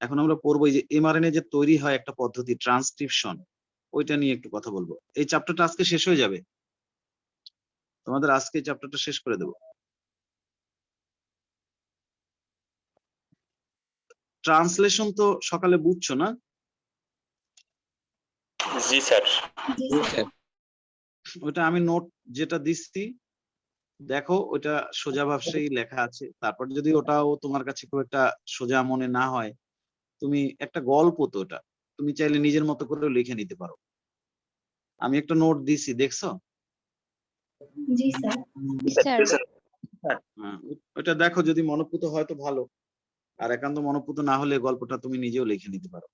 এখন আমরা পড়বো যে এমআরএনএ যে তৈরি হয় একটা পদ্ধতি ট্রান্সক্রিপশন, ওইটা নিয়ে একটু কথা বলবো। এই চ্যাপ্টারটা আজকে শেষ হয়ে যাবে, তোমাদের আজকে চ্যাপ্টারটা শেষ করে দেবো। ট্রান্সলেশন তো সকালে বুঝছো না? জি স্যার। ওইটা আমি নোট যেটা দিচ্ছি দেখো, ওইটা সোজা ভাষায় লেখা আছে। তারপর যদি ওটাও তোমার কাছে খুব একটা সোজা মনে না হয়, তুমি একটা গল্প তো ওটা তুমি চাইলে নিজের মতো করে লিখে নিতে পারো। আমি একটা নোট দিছি, দেখছো? জি স্যার। ওইটা দেখো, যদি মনোপুত হয় তো ভালো, আর একান্ত মনোপুত না হলে গল্পটা তুমি নিজেও লিখে নিতে পারো।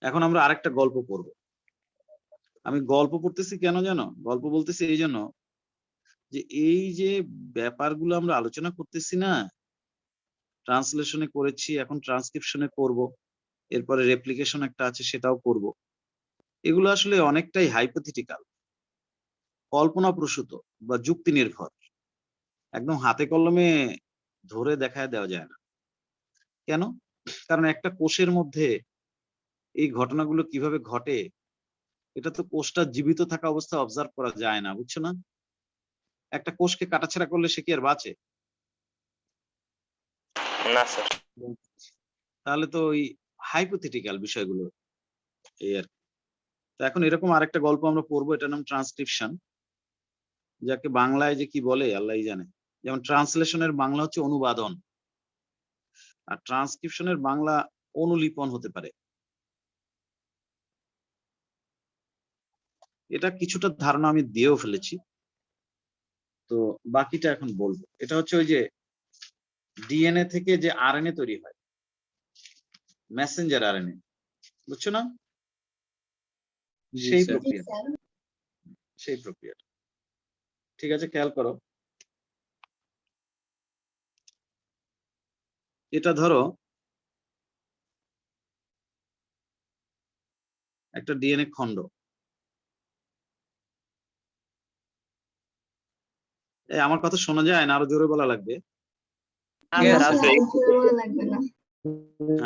এখন আমরা আরেকটা গল্প পড়বো। আমি গল্প পড়তেছি কেন জানো? গল্প বলতেছি এই জন্য যে এই যে ব্যাপারগুলো আমরা আলোচনা করতেছি না, ট্রান্সলেশনে করেছি, এখন ট্রান্সক্রিপশনে করব, এরপরে রেপ্লিকেশন একটা আছে সেটাও করব। এগুলো আসলে অনেকটাই হাইপোথেটিক্যাল, কল্পনাপ্রসূত বা যুক্তি নির্ভর, একদম হাতে কলমে ধরে দেখায় দেওয়া যায় না। কেন? কারণ একটা কোষের মধ্যে এই ঘটনাগুলো কিভাবে ঘটে, এটা তো কোষটা জীবিত থাকা অবস্থায় অবজার্ভ করা যায় না, বুঝছো না? একটা কোষকে কাটাছেঁড়া করলে সে কি আর বাঁচে? না স্যার। তাহলে তো ওই হাইপোথেটিক্যাল বিষয়গুলো, এই আর কি। তো এখন এরকম আরেকটা গল্প আমরা পড়বো, এটার নাম ট্রান্সক্রিপশন, যাকে বাংলায় যে কি বলে আল্লাহই জানে। যেমন ট্রান্সলেশনের বাংলা হচ্ছে অনুবাদন, আর ট্রান্সক্রিপশনের বাংলা অনুলিপন হতে পারে। এটা কিছুটা ধারণা আমি দিয়েও ফেলেছি, তো বাকিটা এখন বলবো। এটা হচ্ছে ওই যে ডিএনএ থেকে যে আরএনএ তৈরি হয়, মেসেঞ্জার আরএনএ, বুঝছো না? সেই প্রক্রিয়া, সেই প্রক্রিয়া। ঠিক আছে, খেয়াল করো। এটা ধরো একটা ডিএনএ খন্ড, আমার কথা শোনা যায় না? আরো জোরে বলা লাগবে।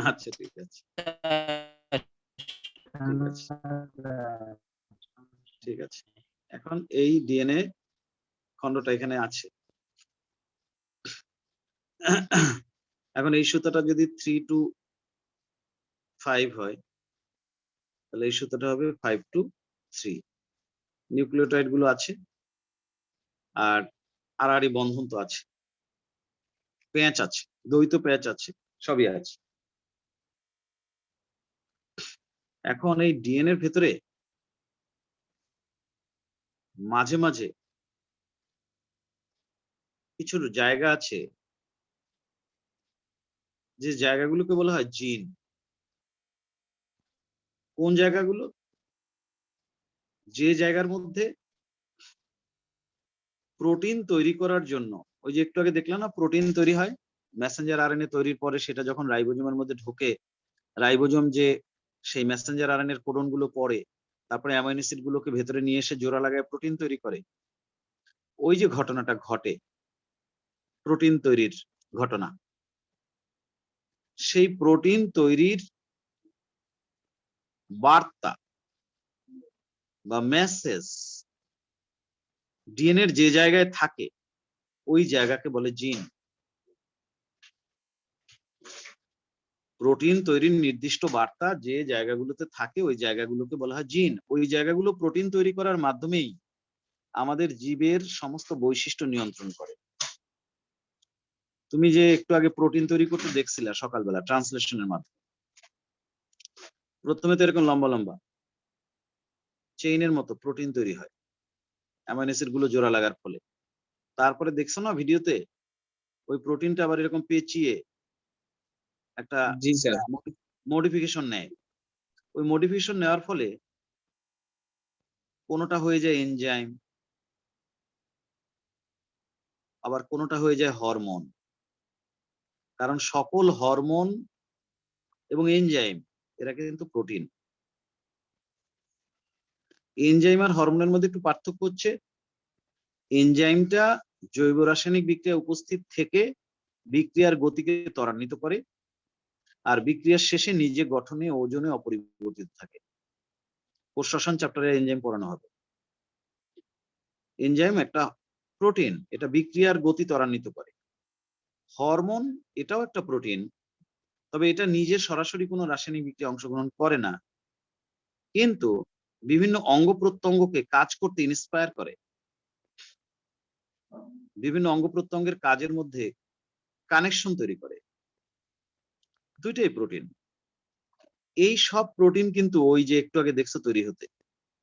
আচ্ছা ঠিক আছে, ঠিক আছে। এখন এই ডিএনএ খন্ডটা এখানে আছে। এখন এই সুতাটা যদি 3 to 5 হয়, তাহলে এই সুতাটা হবে 5 to 3। নিউক্লিওটাইড গুলো আছে, আর আড়াআড়ি বন্ধন তো আছে, পেঁচ আছে, দ্বৈত পেঁচ আছে, সবই আছে। এখন এই ডিএনএ এর ভেতরে মাঝে মাঝে কিছু জায়গা আছে, যে জায়গাগুলোকে বলা হয় জিন। কোন জায়গাগুলো? যে জায়গার মধ্যে প্রোটিন তৈরি করার জন্য, ওই যে একটু আগে দেখলাম না, প্রোটিন তৈরি হয় মেসেঞ্জার আরএনএ তৈরির পরে, সেটা যখন রাইবোজোমের মধ্যে ঢোকে, রাইবোজোম যে সেই মেসেঞ্জার আরএনএ এর কোডন গুলো পড়ে, তারপরে অ্যামাইনো অ্যাসিড গুলোকে ভেতরে নিয়ে এসে জোড়া লাগায় প্রোটিন তৈরি করে। ওই যে ঘটনাটা ঘটে, প্রোটিন তৈরির ঘটনা, সেই প্রোটিন তৈরির বার্তা বা মেসেজ ডিএনএ এর যে জায়গায় থাকে, ওই জায়গাকে বলে জিন। প্রোটিন তৈরির নির্দিষ্ট বার্তা যে জায়গাগুলোতে থাকে, ওই জায়গাগুলোকে বলা হয় জিন। ওই জায়গাগুলো প্রোটিন তৈরি করার মাধ্যমেই আমাদের জীবের সমস্ত বৈশিষ্ট্য নিয়ন্ত্রণ করে। তুমি যে একটু আগে প্রোটিন তৈরি করতে দেখছিলা সকালবেলা ট্রান্সলেশনের মাধ্যমে, প্রথমে তো এরকম লম্বা লম্বা চেইনের মতো প্রোটিন তৈরি হয় অ্যামাইনো অ্যাসিড গুলো জোড়া লাগার ফলে। তারপরে দেখছো না ভিডিওতে, ওই প্রোটিনটা আবার এরকম পেঁচিয়ে একটা মডিফিকেশন নেয়। ওই মডিফিকেশন নেওয়ার ফলে কোনোটা হয়ে যায় এনজাইম, আবার কোনোটা হয়ে যায় হরমোন। কারণ সকল হরমোন এবং এনজাইম এরা কিন্তু প্রোটিন। এনজাইম আর হরমোনের মধ্যে একটু পার্থক্য হচ্ছে, এনজাইমটা জৈব রাসায়নিক বিক্রিয়া উপস্থিত থেকে বিক্রিয়ার গতিকে ত্বরান্বিত করে, আর বিক্রিয়ার শেষে নিজে গঠনে ওজনে অপরিবর্তিত থাকে। কোষ শ্বসন চ্যাপ্টারে এনজাইম পড়ানো হবে। এনজাইম একটা প্রোটিন, এটা বিক্রিয়ার গতি ত্বরান্বিত করে। হরমোন এটাও একটা প্রোটিন, তবে এটা নিজে সরাসরি কোনো রাসায়নিক বিক্রিয়া অংশগ্রহণ করে না, কিন্তু বিভিন্ন অঙ্গ প্রত্যঙ্গকে কাজ করতে ইন্সপায়ার করে। বিভিন্ন অঙ্গ প্রত্যঙ্গের কাজের মধ্যে কানেকশন তৈরি করে। দুইটাই প্রোটিন। এই সব প্রোটিন কিন্তু ওই যে একটু আগে দেখছো তৈরি হতে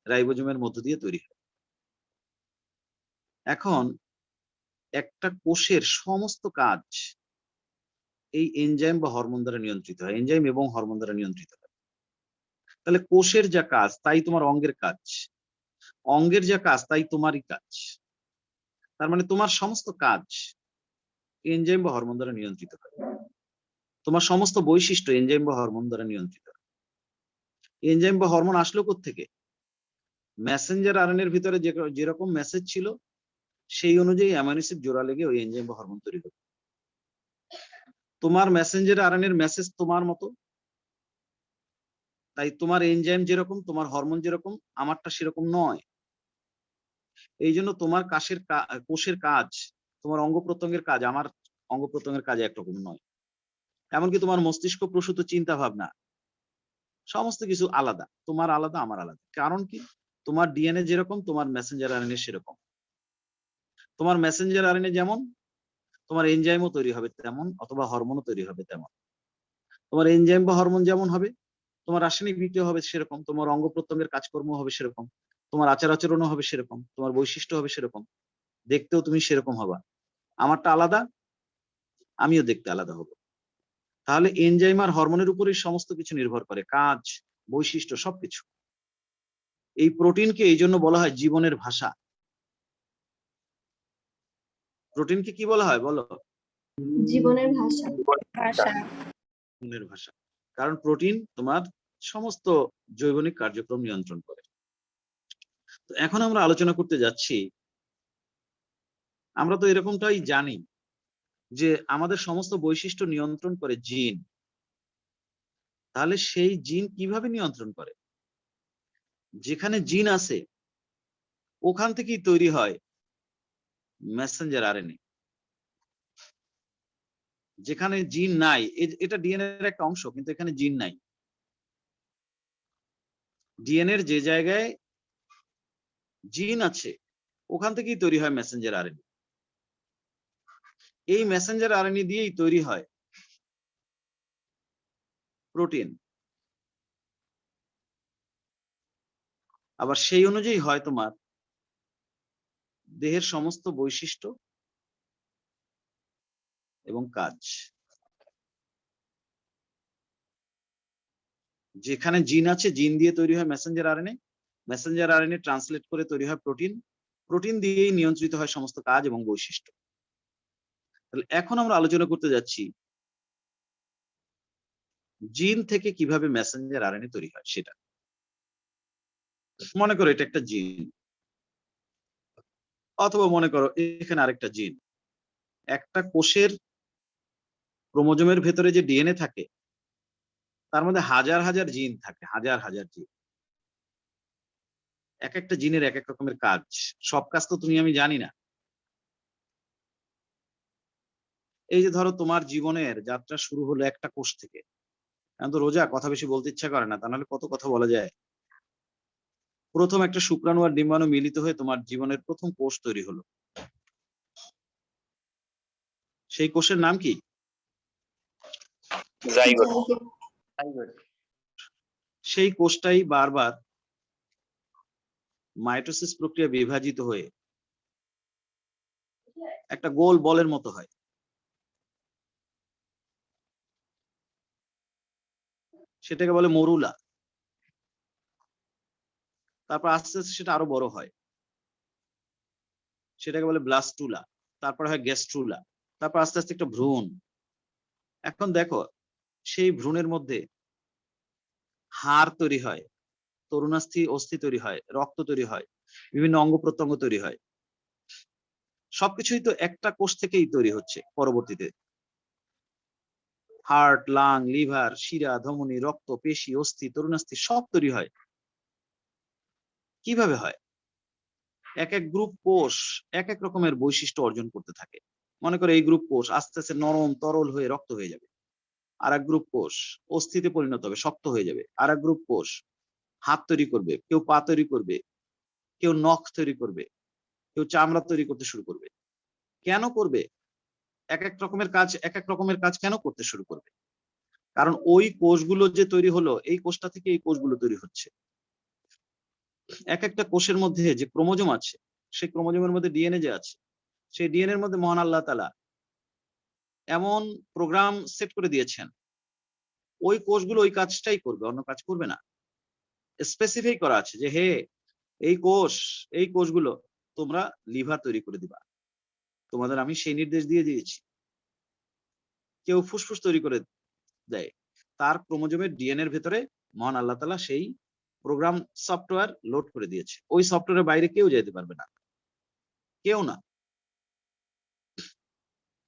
রাইবোজোমের মধ্য দিয়ে তৈরি হয়। এখন একটা কোষের সমস্ত কাজ এই এনজাইম বা হরমোন দ্বারা নিয়ন্ত্রিত হয়, এনজাইম এবং হরমোন দ্বারা নিয়ন্ত্রিত হয়। তাহলে কোষের যা কাজ তাই তোমার অঙ্গের কাজ, অঙ্গের যা কাজ তাই তোমারই কাজ। তার মানে তোমার সমস্ত কাজ এনজাইম বা হরমোন দ্বারা নিয়ন্ত্রিত হয়। তোমার সমস্ত বৈশিষ্ট্য এনজাইম বা হরমোন দ্বারা নিয়ন্ত্রিত হয়। এনজাইম বা হরমোন আসলো কোত্থেকে? মেসেঞ্জার আরএনএর ভিতরে যেরকম মেসেজ ছিল সেই অনুযায়ী অ্যামাইনো অ্যাসিড জোড়া লেগে ওই এনজাইম বা হরমোন তৈরি হবে। তোমার মেসেঞ্জার আরএনএর মেসেজ তোমার মতো, তাই তোমার এনজাইম যেরকম তোমার হরমোন যেরকম আমারটা সেরকম নয়। এই জন্য তোমার কোষের কাজ, তোমার অঙ্গ প্রত্যঙ্গের কাজ আমার অঙ্গ প্রত্যঙ্গের কাজ একরকম নয়। এমনকি তোমার মস্তিষ্ক প্রসূত চিন্তা ভাবনা সমস্ত কিছু আলাদা, তোমার আলাদা আমার আলাদা। কারণ কি? তোমার ডিএনএ যেরকম তোমার মেসেঞ্জার আরএনএ সেরকম। তোমার মেসেঞ্জার আরএনএ যেমন তোমার এনজাইমও তৈরি হবে তেমন, অথবা হরমোনও তৈরি হবে তেমন। তোমার এনজাইম বা হরমোন যেমন হবে তোমার রাসায়নিক বিক্রিয়া হবে সেরকম, তোমার অঙ্গ প্রত্যঙ্গের কাজকর্ম হবে সেরকম, তোমার আচার আচরণও হবে সেরকম, তোমার বৈশিষ্ট্য হবে সেরকম, দেখতেও তুমি সেরকম হবা। আমারটা আলাদা, আমিও দেখতে আলাদা হব। তাহলে এনজাইম আর হরমোনের উপরেই সমস্ত কিছু নির্ভর করে, কাজ, বৈশিষ্ট্য সবকিছু। এই প্রোটিনকে এই জন্য বলা হয় জীবনের ভাষা। প্রোটিনকে কি বলা হয় বলো? জীবনের ভাষা। জীবনের ভাষা। কারণ প্রোটিন তোমার সমস্ত জৈবনিক কার্যক্রম নিয়ন্ত্রণ করে। তো এখন আমরা আলোচনা করতে যাচ্ছি, আমরা তো এরকমটাই জানি যে আমাদের সমস্ত বৈশিষ্ট্য নিয়ন্ত্রণ করে জিন। তাহলে সেই জিন কিভাবে নিয়ন্ত্রণ করে? যেখানে জিন আছে ওখান থেকেই তৈরি হয় মেসেঞ্জার আরএনএ। যেখানে জিন নাই, এটা ডিএনএ এর একটা অংশ, কিন্তু এখানে জিন নাই। ডিএনএ এর যে জায়গায় জিন আছে ওখান থেকেই তৈরি হয় মেসেঞ্জার আরএনএ। এই মেসেঞ্জার আরএনএ দিয়েই তৈরি হয় প্রোটিন। আবার সেই অনুযায়ী হয় তোমার দেহের সমস্ত বৈশিষ্ট্য এবং কাজ। যেখানে জিন আছে জিন দিয়ে তৈরি হয় Messenger RNA, Messenger RNA translate করে তৈরি হয় প্রোটিন, প্রোটিন দিয়েই নিয়ন্ত্রিত হয় সমস্ত কাজ এবং বৈশিষ্ট্য। তাহলে এখন আমরা আলোচনা করতে যাচ্ছি জিন থেকে কিভাবে মেসেঞ্জার আরএনএ তৈরি হয় সেটা। মনে করো এটা একটা জিন, অথবা মনে করো এখানে আরেকটা জিন। একটা কোষের ক্রোমোজোমের ভেতরে যে ডিএনএ থাকে তার মধ্যে হাজার হাজার জিন থাকে, হাজার হাজার জিন। এক একটা জিনের এক এক রকমের কাজ, সব কাজ তো তুমি আমি জানি না। এই যে ধরো তোমার জীবনের যাত্রা শুরু হলো একটা কোষ থেকে। এখন তো রোজা, কথা বেশি বলতে ইচ্ছা করে না, তা নাহলে কত কথা বলা যায়। প্রথম একটা শুক্রাণু আর ডিম্বাণু মিলিত হয়ে তোমার জীবনের প্রথম কোষ তৈরি হলো। সেই কোষের নাম কি? সেই কোষটাই বারবার মাইটোসিস প্রক্রিয়া বিভাজিত হয়ে একটা গোল বলের মতো হয়। সেটাকে বলে মরুলা। তারপর আস্তে আস্তে সেটা আরো বড় হয়, সেটাকে বলে ব্লাস্টুলা। তারপর হয় গ্যাস্ট্রুলা। তারপর আস্তে আস্তে একটা ভ্রূণ। এখন দেখো সেই ভ্রূণের মধ্যে হাড় তৈরি হয়, তরুণাস্থি অস্থি তৈরি হয়, রক্ত তৈরি হয়, বিভিন্ন অঙ্গ প্রত্যঙ্গ তৈরি হয়। সবকিছুই তো একটা কোষ থেকেই তৈরি হচ্ছে পরবর্তীতে। হার্ট, লাং, লিভার, শিরা, ধমনী, রক্ত, পেশি, অস্থি, তরুণাস্থি সব তৈরি হয়। কিভাবে হয়? এক এক গ্রুপ কোষ এক এক রকমের বৈশিষ্ট্য অর্জন করতে থাকে। মনে করো এই গ্রুপ কোষ আস্তে আস্তে নরম তরল হয়ে রক্ত হয়ে যাবে। আর এক গ্রুপ কোষ অস্থিতে পরিণত হবে, শক্ত হয়ে যাবে। আর এক গ্রুপ কোষ হাত তৈরি করবে, কেউ পা তৈরি করবে, কেউ নখ তৈরি করবে, কেউ চামড়া তৈরি করতে শুরু করবে। কেন করবে? এক এক রকমের কাজ এক এক রকমের কাজ কেন করতে শুরু করবে? কারণ ওই কোষগুলো যে তৈরি হলো, এই কোষটা থেকে এই কোষগুলো তৈরি হচ্ছে। এক একটা কোষের মধ্যে যে ক্রোমোজোম আছে, সেই ক্রোমোজোমের মধ্যে ডিএনএ যে আছে, সেই ডিএনএ এর মধ্যে মহান আল্লাহ তাআলা এমন প্রোগ্রাম সেট করে দিয়েছেন, ওই কোষগুলো ওই কাজটাই করবে, অন্য কাজ করবে না। স্পেসিফাই করা আছে যে হে এই কোষ, এই কোষগুলো তোমরা লিভার তৈরি করে দিবা। তোমাদের আমি সেই নির্দেশ দিয়ে দিয়েছি। কেউ ফুসফুস তৈরি করে দেয়। তার ক্রোমোজোমের ডিএনএ এর ভেতরে মহান আল্লাহ তাআলা সেই প্রোগ্রাম সফটওয়্যার লোড করে দিয়েছে। ওই সফটওয়্যারের বাইরে কেউ যেতে পারবে না। কেউ না।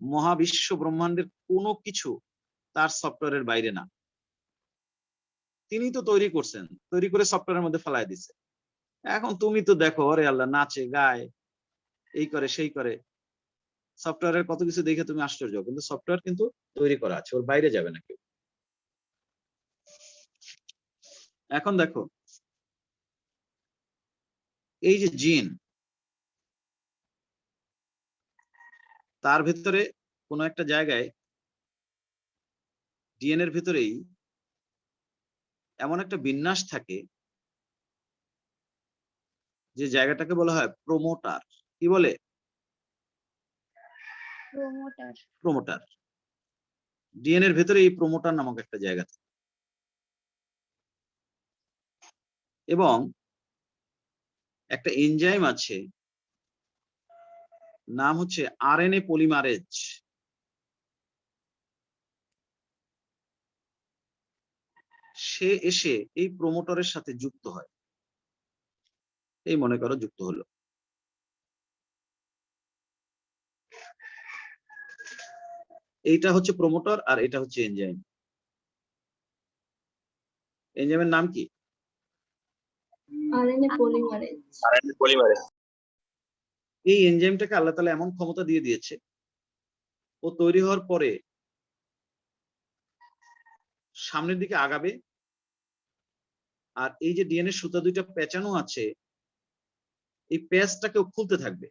মহাবিশ্ব ব্রহ্মান্ডের কোনো কিছু তার সফটওয়্যারের বাইরে না। তিনি তো তৈরি করছেন, তৈরি করে সফটওয়্যারের মধ্যে ফেলায় দিছে। এখন তুমি তো দেখো ওরে আল্লাহ নাচে গায়, এই করে সেই করে। সফটওয়্যারের কত কিছু দেখে তুমি আশ্চর্য, কিন্তু সফটওয়্যার কিন্তু তৈরি করা আছে, ওর বাইরে যাবে না কেউ। এখন দেখো এই যে জিন, তার ভেতরে কোনো একটা জায়গায় ডিএনএ এর ভেতরেই এমন একটা বিন্যাস থাকে যে জায়গাটাকে বলা হয় প্রোমোটার। কি বলে? প্রমোটার। প্রোমোটার। ডিএনএ এর ভেতরে এই প্রোমোটার নামক একটা জায়গা থাকে। এবং একটা এনজাইম আছে, নাম হচ্ছে আরএনএ পলিমারেজ। সে এসে এই প্রোমোটরের সাথে যুক্ত হয়। এই মনে করো যুক্ত হলো। এইটা হচ্ছে প্রোমোটর আর এটা হচ্ছে এনজাইম। এনজাইমের নাম কি? RNA polymerase. RNA polymerase. এই এনজাইমটাকে আল্লাহ তাআলা এমন ক্ষমতা দিয়ে দিয়েছে, ও তৈরি হওয়ার পরে সামনের দিকে আগাবে। আর এই যে ডিএনএ সুতা দুইটা পেঁচানো আছে, এই প্যাচটাকেও খুলতে থাকবে,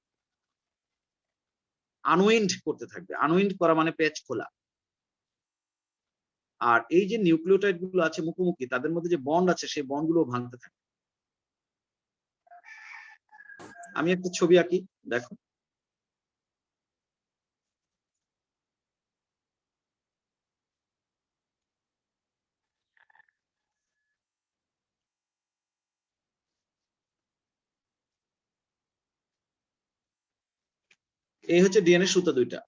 আনউইন্ড করতে থাকবে। আনউইন্ড করা মানে প্যাচ খোলা। আর এই যে নিউক্লিওটাইড গুলো আছে মুখোমুখি, তাদের মধ্যে যে বন্ড আছে সেই বন্ড গুলো ভাঙতে থাকে। আমি একটা ছবি আঁকি, দেখো। এই হচ্ছে ডিএনএ সুতা দুইটা।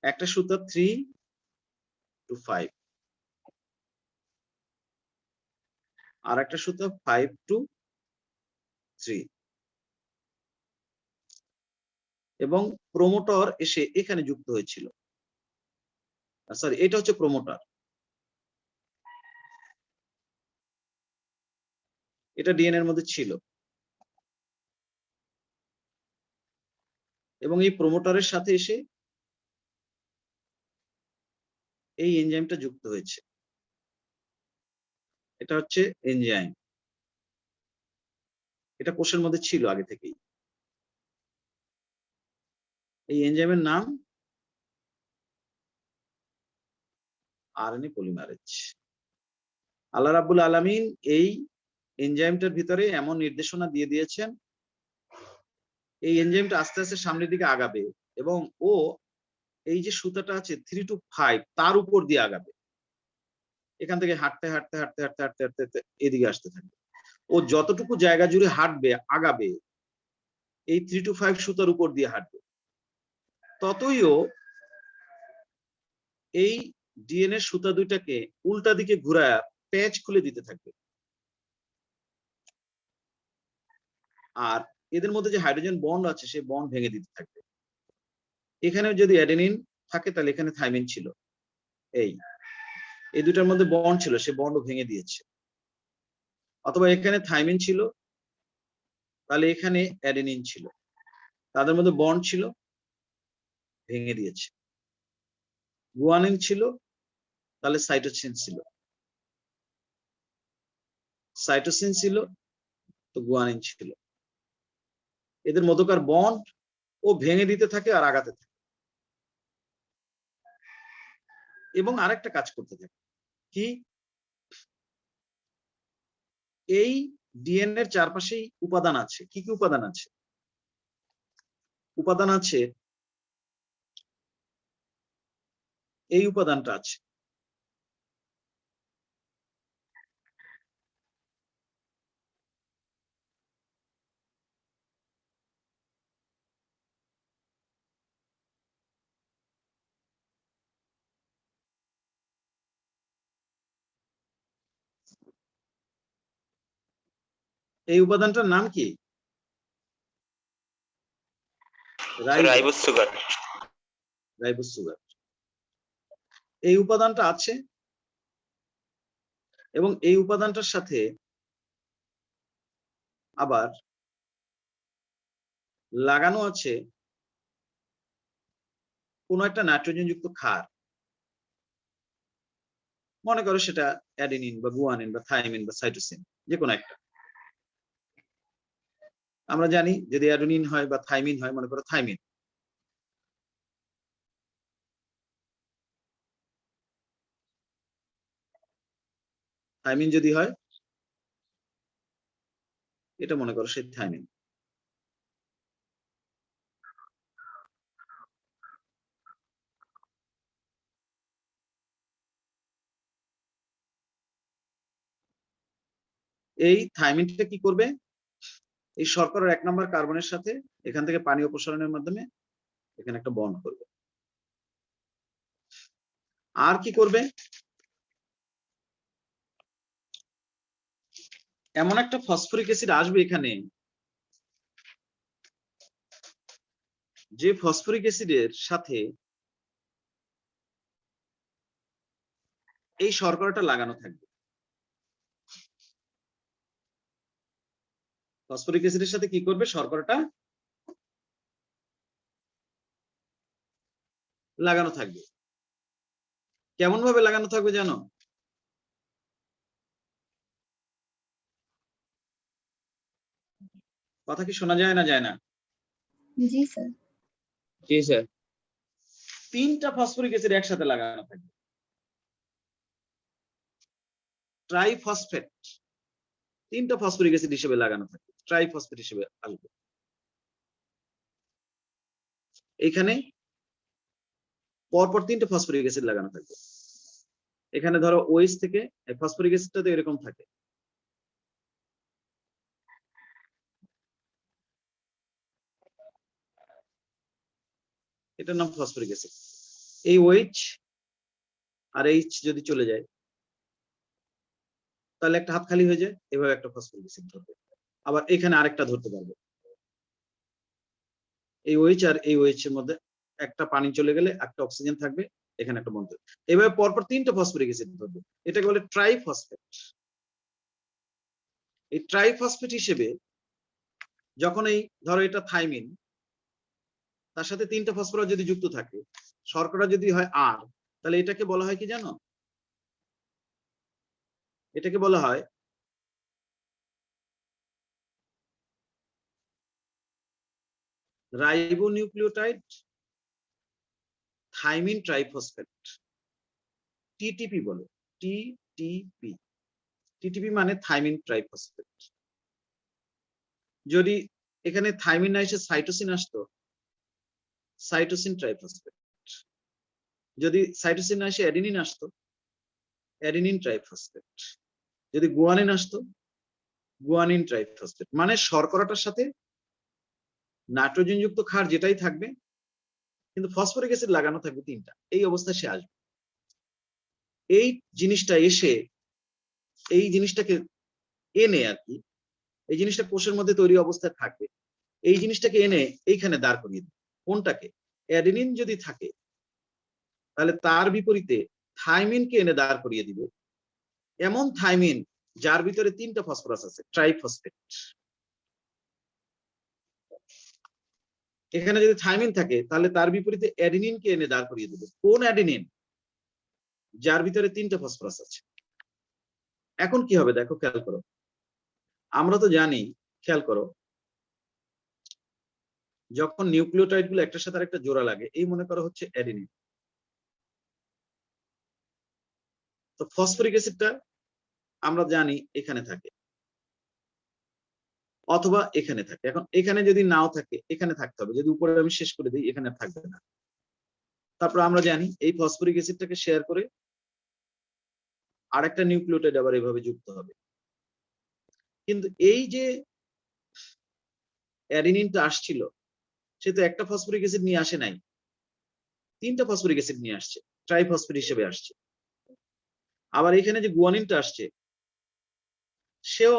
একটা সুতা 3 to 5, আর একটা সুতা 5 to 3। এবং প্রোমোটর এসে এখানে যুক্ত হয়েছিল। সরি, এটা হচ্ছে প্রোমোটর, এটা ডিএনএ এর মধ্যে ছিল। এবং এই প্রোমোটরের সাথে এসে এই এনজাইমটা যুক্ত হয়েছে। এটা হচ্ছে এনজাইম। এটা কোষের মধ্যে ছিল আগে থেকেই। এই এনজাইমের নাম আরএনএ পলিমারেজ। আল্লাহ রাব্বুল আলামিন এই এনজাইমটার ভিতরে এমন নির্দেশনা দিয়ে দিয়েছেন, এই এনজাইমটা আস্তে আস্তে সামনের দিকে আগাবে এবং ও এই যে সুতাটা আছে 3 to 5 তার উপর দিয়ে আগাবে। এখান থেকে হাঁটতে হাঁটতে হাঁটতে হাঁটতে হাঁটতে হাঁটতে হাঁটতে এদিকে আসতে থাকবে। ও যতটুকু জায়গা জুড়ে হাঁটবে, আগাবে, এই 3 to 5 সুতার উপর দিয়ে হাঁটবে, ততই ও এই ডিএনএ সুতা দুইটাকে উল্টা দিকে ঘুরায় প্যাচ খুলে দিতে থাকবে। আর এদের মধ্যে যে হাইড্রোজেন বন্ড আছে সেই বন্ড ভেঙে দিতে থাকবে। এখানে যদি অ্যাডেনিন থাকে তাহলে এখানে থাইমিন ছিল, এই দুটার মধ্যে বন্ড ছিল, সে বন্ডও ভেঙে দিয়েছে। অথবা এখানে থাইমিন ছিল, তাহলে এখানে অ্যাডেনিন ছিল, তাদের মধ্যে বন্ড ছিল, ভেঙে দিয়েছে। গুয়ানিন ছিল, তাহলে সাইটোসিন ছিল, সাইটোসিন ছিল তো গুয়ানিন ছিল। এদের মধ্যকার বন্ড ও ভেঙে দিতে থাকে আর আগাতে থাকে, এবং আরেকটা কাজ করতে থাকে কি, এই ডিএনএ এর চারপাশেই উপাদান আছে। কি কি উপাদান আছে? উপাদান আছে, এই উপাদানটা আছে, এই উপাদানটার নাম কি? Ribose sugar. Ribose sugar. এই উপাদানটা আছে, এবং এই উপাদানটার সাথে আবার লাগানো আছে কোন একটা নাইট্রোজেন যুক্ত ক্ষার। মনে করো সেটা অ্যাডেনিন বা গুয়ানিন বা থাইমিন বা সাইটোসিন, যে কোনো একটা। আমরা জানি যদি অ্যাডেনিন হয় বা থাইমিন হয়, মনে করো থাইমিন, থাইমিন যদি হয়, এটা মনে করো সেই থাইমিন। এই থাইমিনটা কি করবে, এই শর্করার 1 নম্বর কার্বনের সাথে এখান থেকে পানি অপসারণের মাধ্যমে এখানে একটা বন্ড করবে। আর কি করবে, এমন একটা ফসফরিক অ্যাসিড আসবে এখানে, যে ফসফরিক অ্যাসিডের সাথে এই শর্করাটা লাগানো থাকবে। ফসফরিক অ্যাসিডের সাথে কি করবে, শর্করাটা লাগানো থাকবে। কেমন ভাবে লাগানো থাকবে জানো? কথা কি শোনা যায় না যায় না? জি স্যার। জি স্যার। 3টা ফসফরিক অ্যাসিড একসাথে লাগানো থাকবে, ট্রাইফসফেট। 3টা ফসফরিক অ্যাসিড হিসেবে লাগানো থাকবে, ট্রাইফসফেট হিসেবে আসবে। এখানে পরপর 3টে ফসফরিক অ্যাসিড লাগানো থাকবে। এখানে ধরো ওএইচ থেকে ফসফরিক অ্যাসিডটা তো এরকম থাকে, এটার নাম ফসফরিক অ্যাসিড। এই ওএইচ আর এইচ যদি চলে যায়, তাহলে একটা হাত খালি হয়ে যায়, এভাবে একটা ফসফরিক অ্যাসিড ধরবে। আবার এখানে আরেকটা ধরতে পারবে, এই ওএইচ আর এই ওএইচ এর মধ্যে একটা পানি চলে গেলে একটা অক্সিজেন থাকবে, এখানে একটা বন্ধ। এভাবে পরপর 3টা ফসফরিক অ্যাসিড ধরবে, এটাকে বলে ট্রাইফসফেট। এই ট্রাইফসফেট হিসেবে যখন এই ধরো এটা থাইমিন, তার সাথে 3টা ফসফরাস যদি যুক্ত থাকে, শর্করা যদি হয় আর, তাহলে এটাকে বলা হয় কি জানো? এটাকে বলা হয় রাইবোনিউক্লিওটাইড থাইমিন ট্রাইফসফেট, টিটিপি বলে, টিটিপি। টিটিপি মানে থাইমিন ট্রাইফসফেট। যদি এখানে থাইমিন না এসে সাইটোসিন আসতো, সাইটোসিন ট্রাইফসফেট। যদি সাইটোসিন না এসে অ্যাডেনিন আসতো, অ্যাডেনিন ট্রাইফসফেট। যদি গুয়ানিন আসতো, গুয়ানিন ট্রাইফসফেট। মানে শর্করাটার সাথে নাইট্রোজেন যুক্ত ক্ষার যেটাই থাকবে, কিন্তু ফসফরিক অ্যাসিড লাগানো থাকবে 3টা। এই অবস্থায় সে আসবে। এই জিনিসটা এসে এই জিনিসটাকে এনে আর কি, এই জিনিসটা কোষের মধ্যে তৈরি অবস্থায় থাকবে, এই জিনিসটাকে এনে এইখানে দাঁড় করিয়ে দেবে। কোনটাকে? অ্যাডেনিন যদি থাকে তাহলে তার বিপরীতে থাইমিনকে এনে দাঁড় করিয়ে দিবে এমন থাইমিন যার ভিতরে 3টা ফসফরাস আছে, ট্রাইফসফেট। এখানে যদি থাইমিন থাকে তাহলে তার বিপরীতে অ্যাডেনিনকে এনে দাঁড় করিয়ে দিবে। কোন অ্যাডেনিন? যার ভিতরে 3টা ফসফরাস আছে। এখন কি হবে দেখো, খেয়াল করো। আমরা তো জানি, খেয়াল করো, যখন নিউক্লিওটাইড গুলো একটার সাথে আরেকটা জোড়া লাগে, এই মনে করো হচ্ছে অ্যাডেনিন, তো ফসফরিক অ্যাসিডটা আমরা জানি এখানে থাকে অথবা এখানে থাকে। এখন এখানে যদি নাও থাকে, এখানে থাকতে হবে। যদি উপরে আমি শেষ করে দিই, এখানে থাকবে না। তারপর আমরা জানি এই ফসফরিক অ্যাসিডটাকে শেয়ার করে আরেকটা নিউক্লিওটাইড আবার এভাবে যুক্ত হবে। কিন্তু এই যে অ্যাডেনিনটা আসছিল, সে তো একটা ফসফরিক অ্যাসিড নিয়ে আসে নাই, 3টা ফসফরিক অ্যাসিড নিয়ে আসছে, ট্রাইফসফেট হিসেবে আসছে। আবার এখানে যে গুয়ানিনটা আসছে, সেও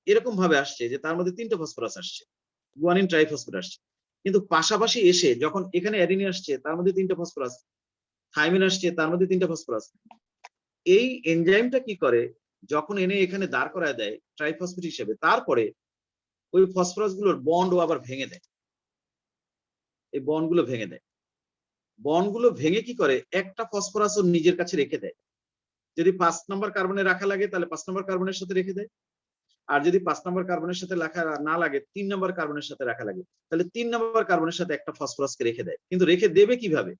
এরকম ভাবে আসছে যে তার মধ্যে 3টা ফসফরাস আসছে, গুয়ানিন ট্রাইফসফেট আসছে। কিন্তু পাশাপাশি এসে যখন এখানে অ্যাডেনিন আসছে, তার মধ্যে 3টা ফসফরাস, থাইমিন আসছে, তার মধ্যে 3টা ফসফরাস। এই এনজাইমটা কি করে, যখন এনে এখানে দাঁড় করায় দেয় ট্রাইফসফেট হিসেবে, তারপরে ওই ফসফরাস গুলোর বন্ড ও আবার ভেঙে দেয়। এই বন্ডগুলো ভেঙে দেয়। বন্ডগুলো ভেঙে কি করে, একটা ফসফরাস ও নিজের কাছে রেখে দেয়। যদি 5 নম্বর কার্বনে রাখা লাগে, তাহলে 5 নম্বর কার্বনের সাথে রেখে দেয়। আর যদি 5 নম্বর কার্বনের সাথে রাখা না লাগে, 3 নম্বর কার্বনের সাথে রাখা লাগে, তাহলে 3 নম্বর কার্বনের সাথে একটা ফসফরাসকে রেখে দেয়। কিন্তু রেখে দেবে কিভাবে?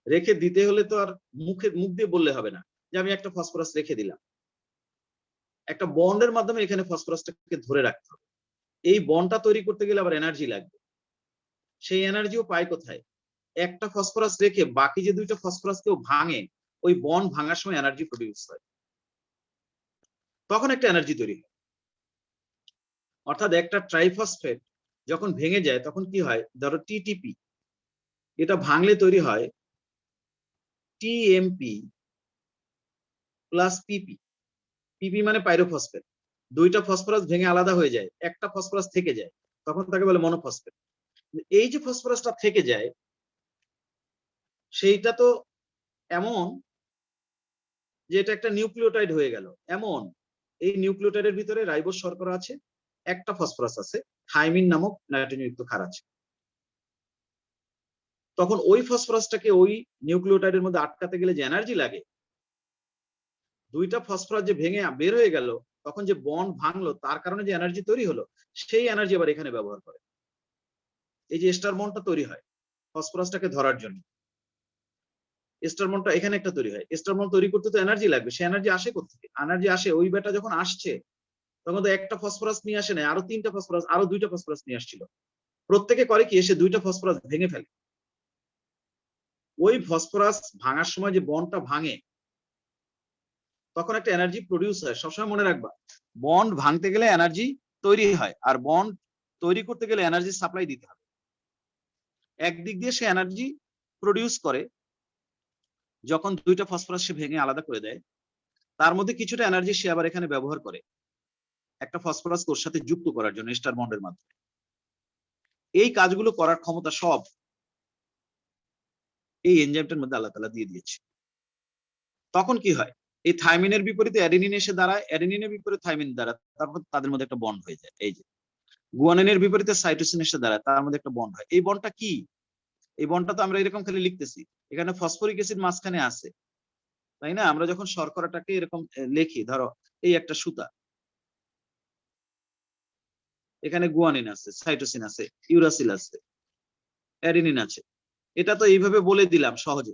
রেখে দিতে হলে তো আর মুখ দিয়ে বললে হবে না যে আমি একটা ফসফরাস রেখে দিলাম। একটা বন্ডের মাধ্যমে এখানে ফসফরাসটাকে ধরে রাখতে হবে। এই বন্ডটা তৈরি করতে গেলে আবার এনার্জি লাগবে। সেই এনার্জিও পায় কোথায়? একটা ফসফরাস রেখে বাকি যে 2টা ফসফরাসকেও ভাঙে, ওই বন্ড ভাঙার সময় এনার্জি প্রডিউস হয়, তখন একটা এনার্জি তৈরি হয়। অর্থাৎ একটা ট্রাইফসফেট যখন ভেঙে যায়, তখন কি হয়, ধরো টিটিপি, এটা ভাঙলে তৈরি হয় টিএমপি প্লাস পিপি। পিপি মানে পাইরোফসফেট। 2টা ফসফরাস ভেঙে আলাদা হয়ে যায়, একটা ফসফরাস থেকে যায়, তখন তাকে বলে মনোফসফেট। এই যে ফসফরাসটা থেকে যায়, সেইটা তো এমন যে এটা একটা নিউক্লিওটাইড হয়ে গেল। এমন এই নিউক্লিওটাইডের ভিতরে রাইবোজ শর্করা আছে, একটা ফসফরাস আছে, থাইমিন নামক নাইট্রোজেনযুক্ত ক্ষার আছে। তখন ওই ফসফরাসটাকে ওই নিউক্লিওটাইডের মধ্যে আটকাতে গেলে যে এনার্জি লাগে, 2টা ফসফরাস যে ভেঙে বের হয়ে গেল, তখন যে বন্ড ভাঙলো, তার কারণে যে এনার্জি তৈরি হলো, সেই এনার্জি আবার এখানে ব্যবহার করে। এই যে এস্টার বন্ডটা তৈরি হয় ফসফরাসটাকে ধরার জন্য, এস্টার বন্ডটা এখানে একটা তৈরি হয়। এস্টার বন্ড তৈরি করতে তো এনার্জি লাগবে, সে এনার্জি আসে কোথেকে? এনার্জি আসে ওই বেটা যখন আসছে, তখন তো একটা ফসফরাস নিয়ে আসে না, আরো 3টা ফসফরাস, আরো 2টা ফসফরাস নিয়ে আসছিল। প্রত্যেকে করে কি, এসে 2টা ফসফরাস ভেঙে ফেলে। ওই ফসফরাস ভাঙার সময় যে বন্ডটা ভাঙে, তখন একটা এনার্জি প্রডিউস হয়। সবসময় মনে রাখবা, বন্ড ভাঙতে গেলে এনার্জি তৈরি হয়, আর বন্ড তৈরি করতে গেলে এনার্জি সাপ্লাই দিতে হবে। একদিক দিয়ে সে এনার্জি প্রডিউস করে যখন 2টা ফসফরাস সে ভেঙে আলাদা করে দেয়, তার মধ্যে কিছুটা এনার্জি সে আবার এখানে ব্যবহার করে একটা ফসফরাস ওর সাথে যুক্ত করার জন্য এস্টার বন্ডের মাধ্যমে। এই কাজগুলো করার ক্ষমতা সব এই এনজাইমটার মধ্যে আল্লাহ তাআলা দিয়ে দিয়েছে। তখন কি হয়, এই থাইমিনের বিপরীতে অ্যাডেনিন এসে দাঁড়ায়, অ্যাডেনিনের বিপরীতে থাইমিন দাঁড়ায়, তারপর তাদের মধ্যে একটা বন্ড হয়ে যায়। এই যে গুয়ানিনের বিপরীতে সাইটোসিন এসে দাঁড়ায়, তার মধ্যে একটা বন্ড হয়। এই বন্ডটা কি? এই বন্ডটা তো আমরা এরকম খালি লিখতেছি, এখানে ফসফরিক অ্যাসিড মাঝখানে আছে, তাই না? আমরা যখন শর্করাটাকে এরকম লিখি, ধরো এই একটা সুতা, এখানে গুয়ানিন আছে, সাইটোসিন আছে, ইউরাসিল আছে, অ্যাডেনিন আছে। এটা তো এইভাবে বলে দিলাম সহজে,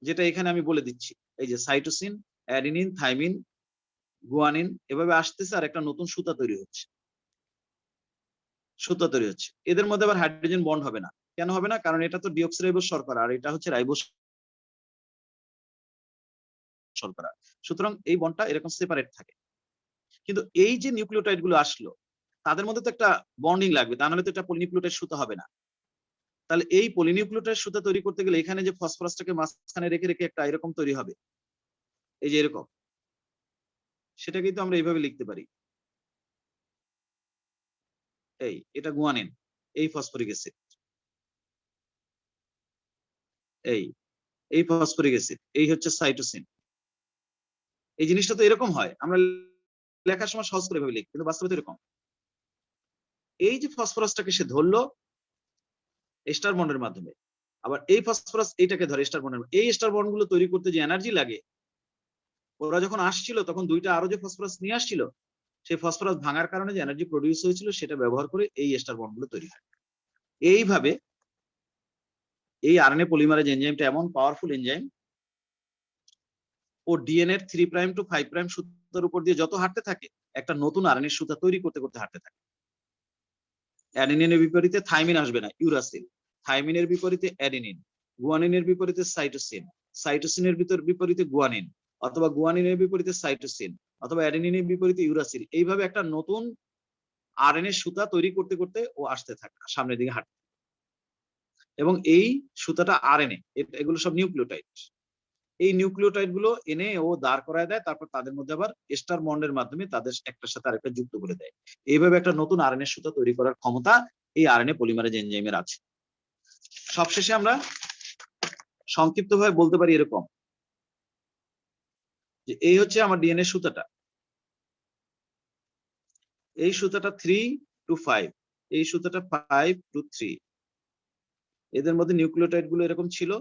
যেটা এখানে আমি বলে দিচ্ছি। এই যে সাইটোসিন, অ্যাডেনিন, থাইমিন, গুয়ানিন এভাবে আসতেছে, আর একটা নতুন সুতা তৈরি হচ্ছে। সুতা তৈরি হচ্ছে, এদের মধ্যে আবার হাইড্রোজেন বন্ড হবে না। কেন হবে না? কারণ এটা তো ডিঅক্সিরাইবোজ শর্করা, আর এটা হচ্ছে রাইবোজ শর্করা। সুতরাং এই বন্ডটা এরকম সেপারেট থাকে। কিন্তু এই যে নিউক্লিওটাইড গুলো আসলো, তাদের মধ্যে তো একটা বন্ডিং লাগবে, তা নাহলে তো এটা পলিনিউক্লিওটাইড সুতা হবে না। তাহলে এই পলিনিউক্লিওটাইড সুতা তৈরি করতে গেলে এখানে যে ফসফরাসটাকে মাঝখানে রেখে রেখে একটা এরকম তৈরি হবে, এই যে এরকম, সেটা কিন্তু আমরা এইভাবে লিখতে পারি। এটা গুয়ানিন, এই ফসফরিক অ্যাসিড, এই এই ফসফরিক অ্যাসিড, এই হচ্ছে সাইটোসিন। এই জিনিসটা তো এরকম হয়, আমরা লেখার সময় সহজ করে ভেবে লিখি, কিন্তু বাস্তবে তো এরকম। এই যে ফসফরাসটাকে সে ধরলো এস্টার বন্ডের মাধ্যমে, আবার এই ফসফরাস এইটাকে ধরে এস্টার বন্ডের, এই এস্টার বন্ড গুলো তৈরি করতে যে এনার্জি লাগে, ওরা যখন আসছিল তখন দুইটা আরো যে ফসফরাস নিয়ে আসছিল, সেই ফসফরাস ভাঙার কারণে যে এনার্জি প্রডিউস হয়েছিল সেটা ব্যবহার করে এই এস্টার বন্ড গুলো তৈরি হয়। এইভাবে এই আরএনএ পলিমারেজ এনজাইমটা এমন পাওয়ারফুল এনজাইম, ও ডিএনএ 3' to 5' সুতার উপর দিয়ে যত হাঁটতে থাকে, একটা নতুন আরএনএ সুতা তৈরি করতে করতে হাঁটতে থাকে। অ্যাডেনিনের বিপরীতে থাইমিন আসবে না, ইউরাসিল। থাইমিনের বিপরীতে অ্যাডেনিন, গুয়ানিনের বিপরীতে সাইটোসিন, সাইটোসিনের বিপরীতে গুয়ানিন, অথবা গুয়ানিনের বিপরীতে সাইটোসিন, অথবা অ্যাডেনিনের বিপরীতে ইউরাসিল। এইভাবে একটা নতুন আরএনএ সুতা তৈরি করতে করতে ও আসতে থাকে, সামনের দিকে হাঁটতে। এবং এই সুতাটা আরএনএ, এগুলো সব নিউক্লিওটাইড। এই নিউক্লিওটাইড গুলো এনে ও দাঁড় করায় দেয়, তারপর তাদের মধ্যে আবার এস্টার বন্ডের মাধ্যমে তাদের একটার সাথে আরেকটা যুক্ত করে দেয়। এইভাবে একটা নতুন আরএনএ সুতা তৈরি করার ক্ষমতা এই আরএনএ পলিমারেজ এনজাইমের আছে। সবশেষে আমরা সংক্ষিপ্তভাবে বলতে পারি এরকম যে এই হচ্ছে আমার ডিএনএ সুতাটা, এই সুতাটা 3 to 5, এই সুতাটা 5 to 3। এদের মধ্যে নিউক্লিওটাইড গুলো এরকম ছিল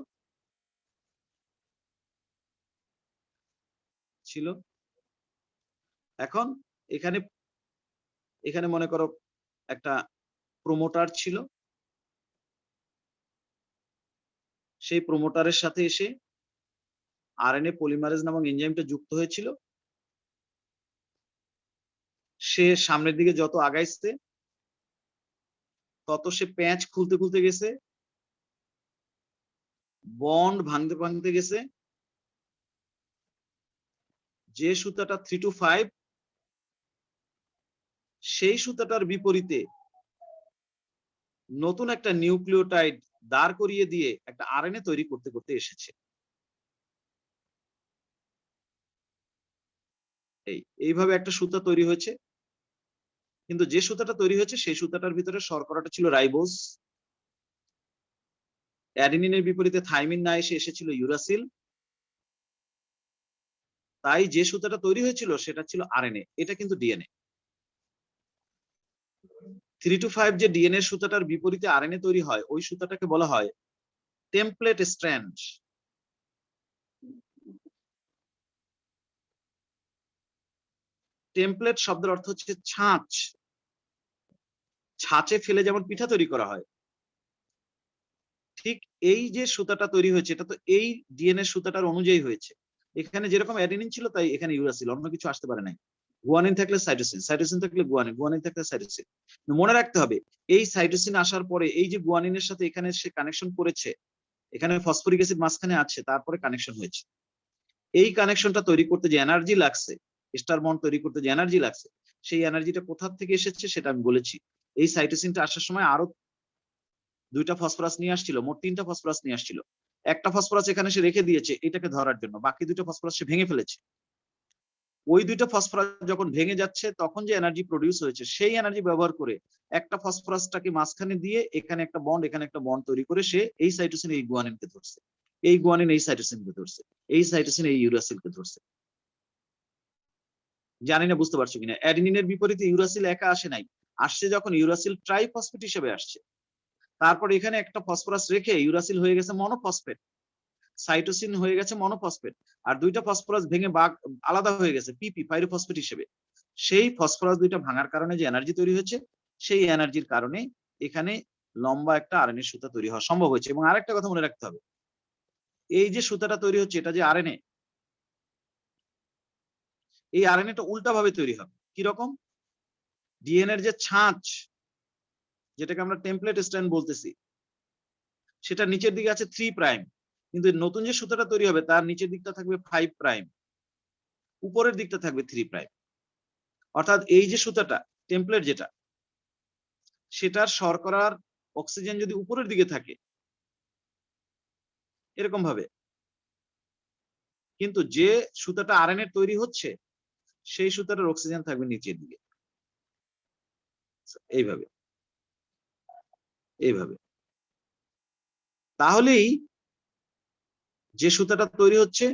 ছিল এখন এখানে এখানে মনে করো একটা প্রোমোটার ছিল, সেই প্রোমোটারের সাথে এসে আরএনএ পলিমারেজ নামক এনজাইমটা যুক্ত হয়েছিল। সে সামনের দিকে যত আগাইছে তত সে প্যাঁচ খুলতে খুলতে গেছে, বন্ড ভাঙতে ভাঙতে গেছে। যে সুতাটা 3 to 5, সেই সুতাটার বিপরীতে নতুন একটা নিউক্লিওটাইড দাঁড় করিয়ে দিয়ে একটা আরএনএ তৈরি করতে করতে এসেছে। এইভাবে একটা সুতা তৈরি হয়েছে। কিন্তু যে সুতাটা তৈরি হয়েছে সেই সুতাটার ভিতরে শর্করাটা ছিল রাইবোজ, অ্যাডেনিনের বিপরীতে থাইমিন না এসে এসেছিল ইউরাসিল। তাই যে সুতাটা তৈরি হয়েছিল সেটা ছিল আরএনএ, এটা কিন্তু ডিএনএ। 3 to 5 যে ডিএনএ সুতাটার বিপরীতে আরএনএ তৈরি হয়, ওই সুতাটাকে বলা হয় টেমপ্লেট স্ট্র্যান্ড। টেমপ্লেট শব্দের অর্থ হচ্ছে ছাঁচ। ছাঁচে ফেলে যেমন পিঠা তৈরি করা হয়, ঠিক এই যে সুতাটা তৈরি হয়েছে এটা তো এই ডিএনএ সুতাটার অনুযায়ী হয়েছে। এখানে যেরকম অ্যাডেনিন ছিল তাই এখানে ইউরাসিল, অন্য কিছু আসতে পারে নাই। গুয়ানিন থাকলে সাইটোসিন, সাইটোসিন থাকলে গুয়ানিন, গুয়ানিন থাকলে সাইটোসিন। মনে রাখতে হবে এই সাইটোসিন আসার পরে এই যে গুয়ানিনের সাথে এখানে সে কানেকশন করেছে, এখানে ফসফরিক অ্যাসিড মাঝখানে আছে, তারপরে কানেকশন হয়েছে। এই কানেকশনটা তৈরি করতে যে এনার্জি লাগছে, এস্টার বন্ড তৈরি করতে যে এনার্জি লাগছে, সেই এনার্জিটা কোথা থেকে এসেছে সেটা আমি বলেছি। এই সাইটোসিনটা আসার সময় আরো 2টা ফসফরাস নিয়ে আসছিল, মোট 3টা ফসফরাস নিয়ে আসছিল। একটা ফসফরাস এখানে সে রেখে দিয়েছে এটাকে ধরার জন্য, বাকি 2টা ফসফরাস সে ভেঙে ফেলেছে। ওই 2টা ফসফরাস যখন ভেঙে যাচ্ছে তখন যে এনার্জি প্রডিউস হয়েছে, সেই এনার্জি ব্যবহার করে একটা ফসফরাসটাকে মাঝখানে দিয়ে এখানে একটা বন্ড এখানে একটা বন্ড তৈরি করে সে এই সাইটোসিন এই গুয়ানিনকে ধরছে, এই গুয়ানিন এই সাইটোসিনকে ধরছে, এই সাইটোসিন এই ইউরাসিলকে ধরছে। জানি না বুঝতে পারছো কিনা। অ্যাডেনিনের বিপরীতে ইউরাসিল একা আসে নাই, আসছে যখন ইউরাসিল ট্রাইফসফেট হিসেবে আসছে। তারপর এখানে একটা ফসফরাস রেখে ইউরাসিল হয়ে গেছে মনোফসফেট, সাইটোসিন হয়ে গেছে মনোফসফেট, আর 2টা ফসফরাস ভেঙে আলাদা হয়ে গেছে পিপি পাইরোফসফেট হিসেবে। সেই ফসফরাস 2টা ভাঙার কারণে যে এনার্জি তৈরি হয়েছে, সেই এনার্জির কারণে এখানে লম্বা একটা আরএনএ সুতা তৈরি হওয়া সম্ভব হয়েছে। এবং আরেকটা কথা মনে রাখতে হবে, এই যে সুতাটা তৈরি হচ্ছে এটা যে আরএনএ, এই আরএনএটা উল্টা ভাবে তৈরি হবে। কিরকম? ডিএনএর যে ছাঁচ, যেটাকে আমরা টেমপ্লেট স্ট্র্যান্ড বলতেছি, সেটা নিচের দিকে আছে 3', কিন্তু নতুন যে সুতাটা তৈরি হবে তার নিচের দিকটা থাকবে 5', উপরের দিকটা থাকবে 3'। অর্থাৎ এই যে সুতাটা টেমপ্লেট যেটা, সেটার শর্করার অক্সিজেন যদি উপরের দিকে থাকে এরকম ভাবে, কিন্তু যে সুতাটা আরএনএ তৈরি হচ্ছে সেই সুতাটার অক্সিজেন থাকবে নিচের দিকে, এইভাবে এইভাবে। তাহলেই যে সুতাটা তৈরি হচ্ছে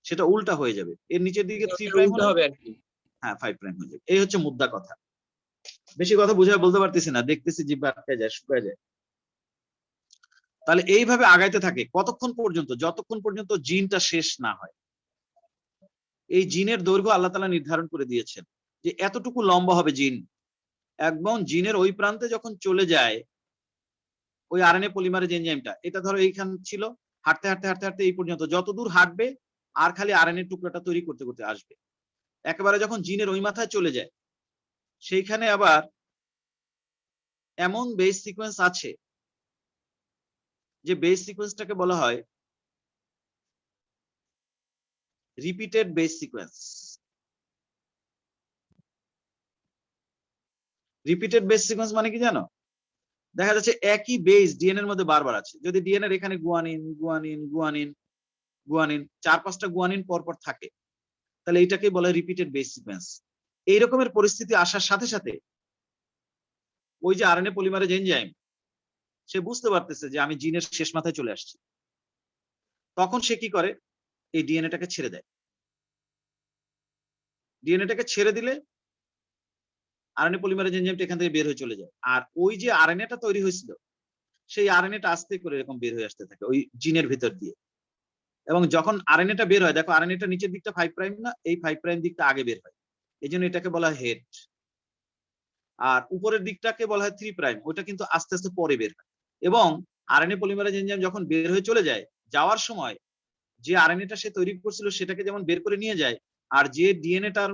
সেটা উল্টা হয়ে যাবে, এর নিচের দিকে 3 প্রাইম উল্টো হবে আর কি। হ্যাঁ 5 প্রাইম হয়ে যাবে। এই হচ্ছে মুদ্রা কথা। বেশি কথা বুঝায় বলতে পারতেছি না, দেখতেছি জিভ আটকে যায়, শুকায় যায়। তাহলে এইভাবে আগাইতে থাকে কতক্ষণ পর্যন্ত? যতক্ষণ পর্যন্ত জিনটা শেষ না হয়। এই জিনের দৈর্ঘ্য আল্লাহ তাআলা নির্ধারণ করে দিয়েছেন যে এতটুকু লম্বা হবে জিন। একদম জিনের ওই প্রান্তে যখন চলে যায় ওই আরএনএ পলিমারেজ এনজাইমটা, এটা ধরো এইখান ছিল, হাঁটতে হাঁটতে হাঁটতে হাঁটতে এই পর্যন্ত যত দূর হাঁটবে আর খালি আরএনএ টুকরাটা তৈরি করতে করতে আসবে। একেবারে যখন জিনের ওই মাথায় চলে যায় সেইখানে আবার এমন বেস সিকোয়েন্স আছে যে বেস সিকোয়েন্সটাকে বলা হয় repeated base sequence. Repeated base sequence মানে কি জানো? দেখা যাচ্ছে একই বেস ডিএনএর মধ্যে বারবার আছে। যদি ডিএনএর এখানে গুয়ানিন গুয়ানিন গুয়ানিন গুয়ানিন 4-5টা গুয়ানিন পরপর থাকে, তাহলে এটাকে বলা হয় রিপিটেড বেস সিকোয়েন্স। এই রকমের পরিস্থিতি আসার সাথে সাথে ওই যে আরএনএ পলিমারেজ এনজাইম সে বুঝতে পারতেছে যে আমি জিনের শেষ মাথায় চলে আসছি। তখন সে কি করে? এই ডিএনএটাকে ছেড়ে দেয়। ডিএনএটাকে ছেড়ে দিলে আরএনএ পলিমারেজ এনজাইমটা এখান থেকে বের হয়ে চলে যায়। আর ওই যে আরএনএটা তৈরি হয়েছিল সেই আরএনএটা আস্তে করে এরকম বের হয়ে আসতে থাকে ওই জিনের ভিতর দিয়ে। এবং যখন আরএনএটা বের হয়, দেখো আরএনএটা নিচের দিকটা 5 প্রাইম না, এই 5 প্রাইম দিকটা আগে বের হয়, এই জন্য এটাকে বলা হয় হেড। আর উপরের দিকটাকে বলা হয় 3 প্রাইম, ওটা কিন্তু আস্তে আস্তে পরে বের হয়। এবং আরএনএ পলিমারেজ এনজাইম যখন বের হয়ে চলে যায়, যাওয়ার সময় যে আরএনএটা সে তৈরি করছিল সেটাকে যেমন বের করে নিয়ে যায়, আর যে ডিএনএটার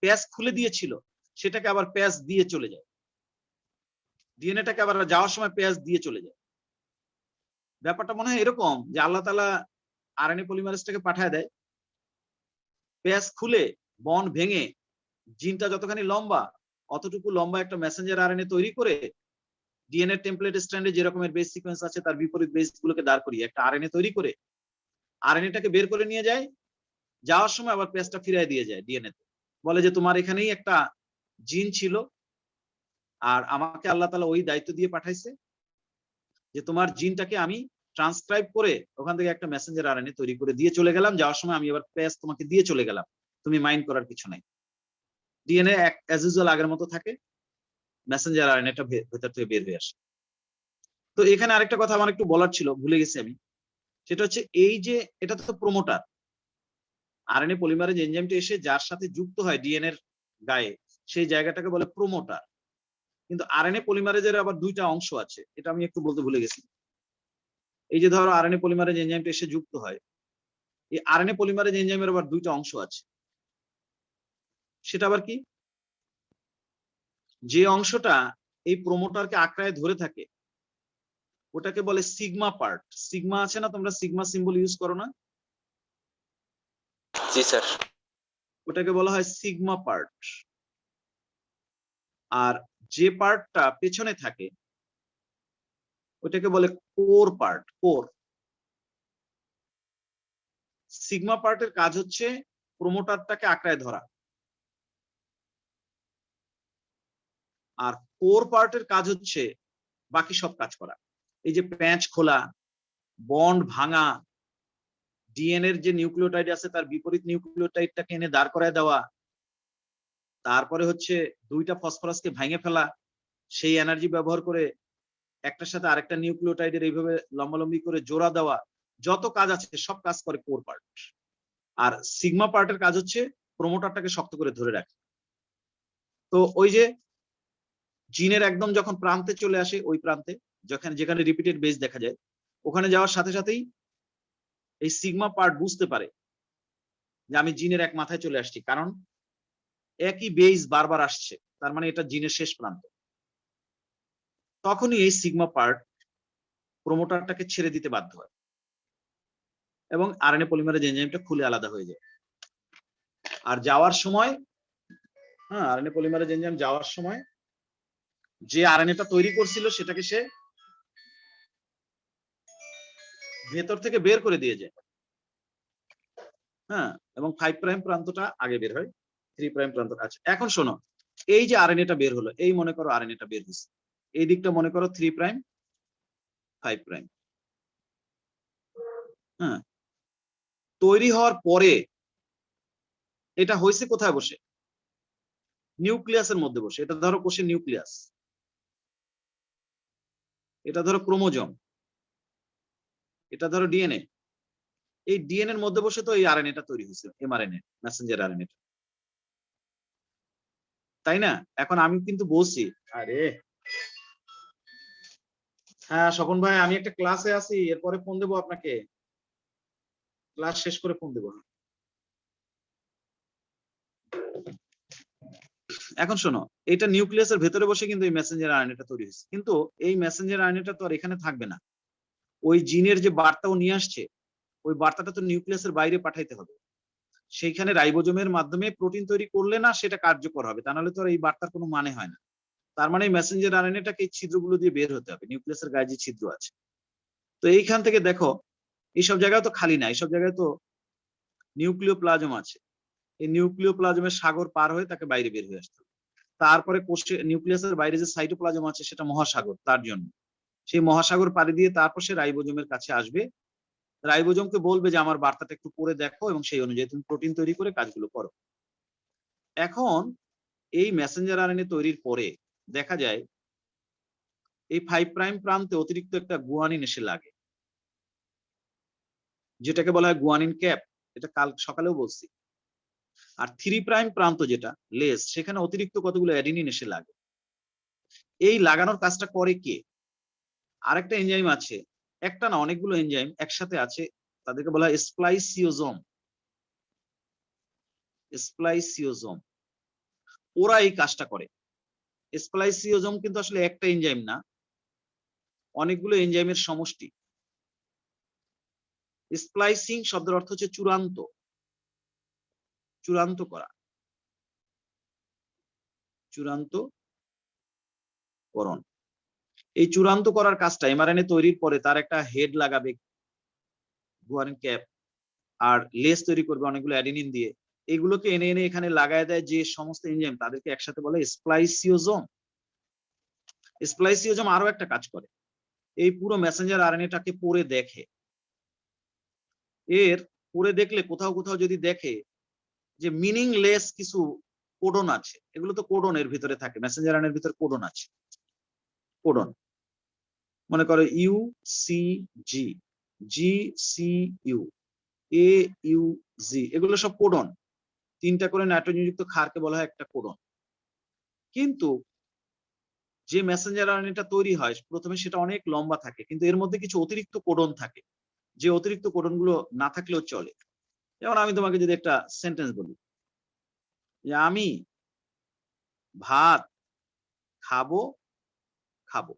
প্যাচ খুলে দিয়েছিল সেটাকে আবার প্যাচ দিয়ে চলে যায়। ডিএনএটাকে আবার যাওয়ার সময় প্যাচ দিয়ে চলে যায়। ব্যাপারটা মনে হয় এরকম যে আল্লাহ তাআলা আরএনএ পলিমারেজটাকে পাঠায় দেয়, প্যাচ খুলে বন্ড ভেঙে জিনটা যতখানি লম্বা অতটুকু লম্বা একটা মেসেঞ্জার আরএনএ তৈরি করে ডিএনএ টেমপ্লেট স্ট্র্যান্ডে যে রকমের বেস সিকোয়েন্স আছে তার বিপরীত বেস গুলোকে দাঁড় করিয়ে একটা আরএনএ তৈরি করে আরএনএটাকে বের করে নিয়ে যায়। যাওয়ার সময় আবার প্যাচটা ফিরিয়ে দিয়ে যায় ডিএনএ তে, বলে যে তোমার এখানেই একটা জিন ছিল আর আমাকে আল্লাহ তাআলা ওই দায়িত্ব দিয়ে পাঠাইছে যে তোমার জিনটাকে আমি ট্রান্সক্রাইব করে ওখান থেকে একটা মেসেঞ্জার আরএনএ তৈরি করে দিয়ে চলে গেলাম। যাওয়ার সময় আমি আবার প্যাচ তোমাকে দিয়ে চলে গেলাম, তুমি মাইন্ড করার কিছু নাই। ডিএনএ অ্যাজ ইউজুয়াল আগের মতো থাকে, মেসেঞ্জার আরএনএটা ভেতর থেকে বের হয়ে আসে। তো এখানে আরেকটা কথা আমার একটু বলার ছিল, ভুলে গেছি আমি, সেটা হচ্ছে এই যে এটা তো প্রমোটার, আরএনএ পলিমারেজ এনজাইমটা এসে যার সাথে যুক্ত হয় ডিএনএর গায়ে সেই জায়গাটাকে বলে প্রমোটার। কিন্তু আরএনএ পলিমারেজের আবার দুইটা অংশ আছে, এটা আমি একটু বলতে ভুলে গেছি। এই যে ধরো আরএনএ পলিমারেজ এনজাইমটা এসে যুক্ত হয়, এই আরএনএ পলিমারেজ এনজাইমের আবার দুইটা অংশ আছে। সেটা আবার কি? যে অংশটা এই প্রমোটারকে আঁকড়ায় ধরে থাকে ওটাকে বলে সিগমা পার্ট। সিগমা আছে না, তোমরা সিগমা সিম্বল ইউজ করো না? জি স্যার। ওটাকে বলা হয় সিগমা পার্ট। আর যে পার্টটা পেছনে থাকে ওটাকে বলে কোর পার্ট। কোর। সিগমা পার্টের কাজ হচ্ছে প্রমোটারটাকে আঁকড়ায় ধরা, আর কোর পার্টের কাজ হচ্ছে বাকি সব কাজ করা। এই যে প্যাঁচ খোলা, বন্ড ভাঙা, ডিএনএর যে নিউক্লিওটাইড আছে তার বিপরীত নিউক্লিওটাইডটাকে এনে দাঁড় করায় দেওয়া, তারপরে হচ্ছে দুইটা ফসফরাসকে ভেঙে ফেলা, সেই এনার্জি ব্যবহার করে একটার সাথে আরেকটা নিউক্লিওটাইডের এইভাবে লম্বালম্বি করে জোড়া দেওয়া, যত কাজ আছে সব কাজ করে কোর পার্ট। আর সিগমা পার্টের কাজ হচ্ছে প্রমোটারটাকে শক্ত করে ধরে রাখে। তো ওই যে জিনের একদম যখন প্রান্তে চলে আসে, ওই প্রান্তে যেখানে রিপিটেড বেস দেখা যায়, ওখানে যাওয়ার সাথে সাথেই এই সিগমা পার্ট বুঝতে পারে যে আমি জিনের এক মাথায় চলে আসছি, কারণ একই বেস বারবার আসছে, তার মানে এটা জিনের শেষ প্রান্ত। তখনই এই সিগমা পার্ট প্রমোটারটাকে ছেড়ে দিতে বাধ্য হয় এবং আরএনএ পলিমারেজ এনজাইমটা খুলে আলাদা হয়ে যায়। আর যাওয়ার সময় আরএনএ পলিমারেজ এনজাইম যাওয়ার সময় যে আরএনএটা তৈরি করছিল সেটাকে সে ভেতর থেকে বের করে দিয়ে যায়। এবং 5 প্রাইম প্রান্তটা আগে বের হয়, 3 প্রাইম প্রান্তটা আছে। এখন শোনো, এই যে আরএনএটা বের হলো, এই মনে করো আরএনএটা বের হয়েছে, এই দিকটা মনে করো 3 প্রাইম 5 প্রাইম। তৈরি হওয়ার পরে এটা হয়েছে কোথায় বসে? নিউক্লিয়াসের মধ্যে বসে। এটা ধরো কোষের নিউক্লিয়াস, এটা ধরো ক্রোমোজোম, এটা ধরো ডিএনএ। এই ডিএনএ এর মধ্যে বসে তো এই আরএনএটা তৈরি হয়েছে, এমআরএনএ, মেসেঞ্জার আরএনএ, তাই না? এখন আমি কিন্তু বলছি, আরে হ্যাঁ স্বপন ভাই, আমি একটা ক্লাসে আছি, এরপরে ফোন দেবো আপনাকে, ক্লাস শেষ করে ফোন দেবো। এখন শোনো, এটা নিউক্লিয়াসের ভেতরে বসে কিন্তু এই মেসেঞ্জার আরএনএটা তৈরি হয়েছে, কিন্তু এই মেসেঞ্জার আরএনএটা তো আর এখানে থাকবে না। ওই জিনের যে বার্তাও নিয়ে আসছে, ওই বার্তাটা তো নিউক্লিয়াসের বাইরে পাঠাইতে হবে। সেইখানে রাইবোজোমের মাধ্যমে প্রোটিন তৈরি করলে না সেটা কার্যকর হবে, তা নাহলে তো আর এই বার্তার কোনো মানে হয় না। তার মানে মেসেঞ্জার আরএনএটাকে এই ছিদ্রগুলো দিয়ে বের হতে হবে, নিউক্লিয়াসের গায়ে যে ছিদ্র আছে। তো এইখান থেকে দেখো, এইসব জায়গায় তো খালি না, এইসব জায়গায় তো নিউক্লিওপ্লাজম আছে। এই নিউক্লিওপ্লাজমের সাগর পার হয়ে তাকে বাইরে বের হয়ে আসতে হবে। তারপরে কোষে নিউক্লিয়াসের বাইরে যে সাইটোপ্লাজম আছে সেটা মহাসাগর, তার জন্য সেই মহাসাগর পাড়ি দিয়ে তারপর সে রাইবোজোমের কাছে আসবে। রাইবোজোমকে বলবে যে আমার বার্তাটা একটু পড়ে দেখো, এবং সেই অনুযায়ী তুমি প্রোটিন তৈরি করে কাজগুলো করো। এখন এই মেসেঞ্জার আরএনএ তৈরির পরে দেখা যায় এই 5 প্রাইম প্রান্তে অতিরিক্ত একটা গুয়ানিন এসে লাগে, যেটাকে বলা হয় গুয়ানিন ক্যাপ। এটা কাল সকালেও বলছি। আর 3 প্রাইম প্রান্ত যেটা লেস, সেখানে অতিরিক্ত কতগুলো অ্যাডিনিন এসে লাগে। এই লাগানোর কাজটা করে কে? আরেকটা এনজাইম আছে, একটা না অনেকগুলো এনজাইম একসাথে আছে, তাদেরকে বলা হয় স্প্লাইসিওজোম। স্প্লাইসিওজোম, ওরা এই কাজটা করে। স্প্লাইসিওজোম কিন্তু আসলে একটা এনজাইম না, অনেকগুলো এনজাইমের সমষ্টি। স্প্লাইসিং শব্দের অর্থ হচ্ছে চূড়ান্ত, চূড়ান্ত করা, চূড়ান্ত করণ। এই চূড়ান্ত করার কাজটা এমআরএনএ তৈরির পরে তার একটা হেড লাগাবে গুয়ানিন ক্যাপ, আর লেস তৈরি করবে অনেকগুলো অ্যাডিনিন দিয়ে। এগুলোকে এনে এনে এখানে লাগায় দেয় যে সমস্ত এনজাইম, তাদেরকে একসাথে বলে স্প্লাইসিওজোম। স্প্লাইসিওজোম আরো একটা কাজ করে, এই পুরো মেসেঞ্জার আরএনএটাকে পড়ে দেখে। এর পড়ে দেখলে কোথাও কোথাও যদি দেখে যে মিনিংলেস কিছু কোডন আছে, এগুলো তো কোডন এর ভিতরে থাকে, মেসেঞ্জার আরএনএর ভিতরে কোডন আছে। কোডন মনে করো U C G, G C U, A U G, এগুলো সব কোডন। 3টা করে নাইট্রোজেনযুক্ত ক্ষারকে বলা হয় একটা কোডন। কিন্তু যে মেসেঞ্জার আরএনএটা তৈরি হয় প্রথমে সেটা অনেক লম্বা থাকে, কিন্তু এর মধ্যে কিছু অতিরিক্ত কোডন থাকে, যে অতিরিক্ত কোডন গুলো না থাকলেও চলে। যেমন আমি তোমাকে যদি একটা সেন্টেন্স বলি যে আমি ভাত খাবো, খাবো,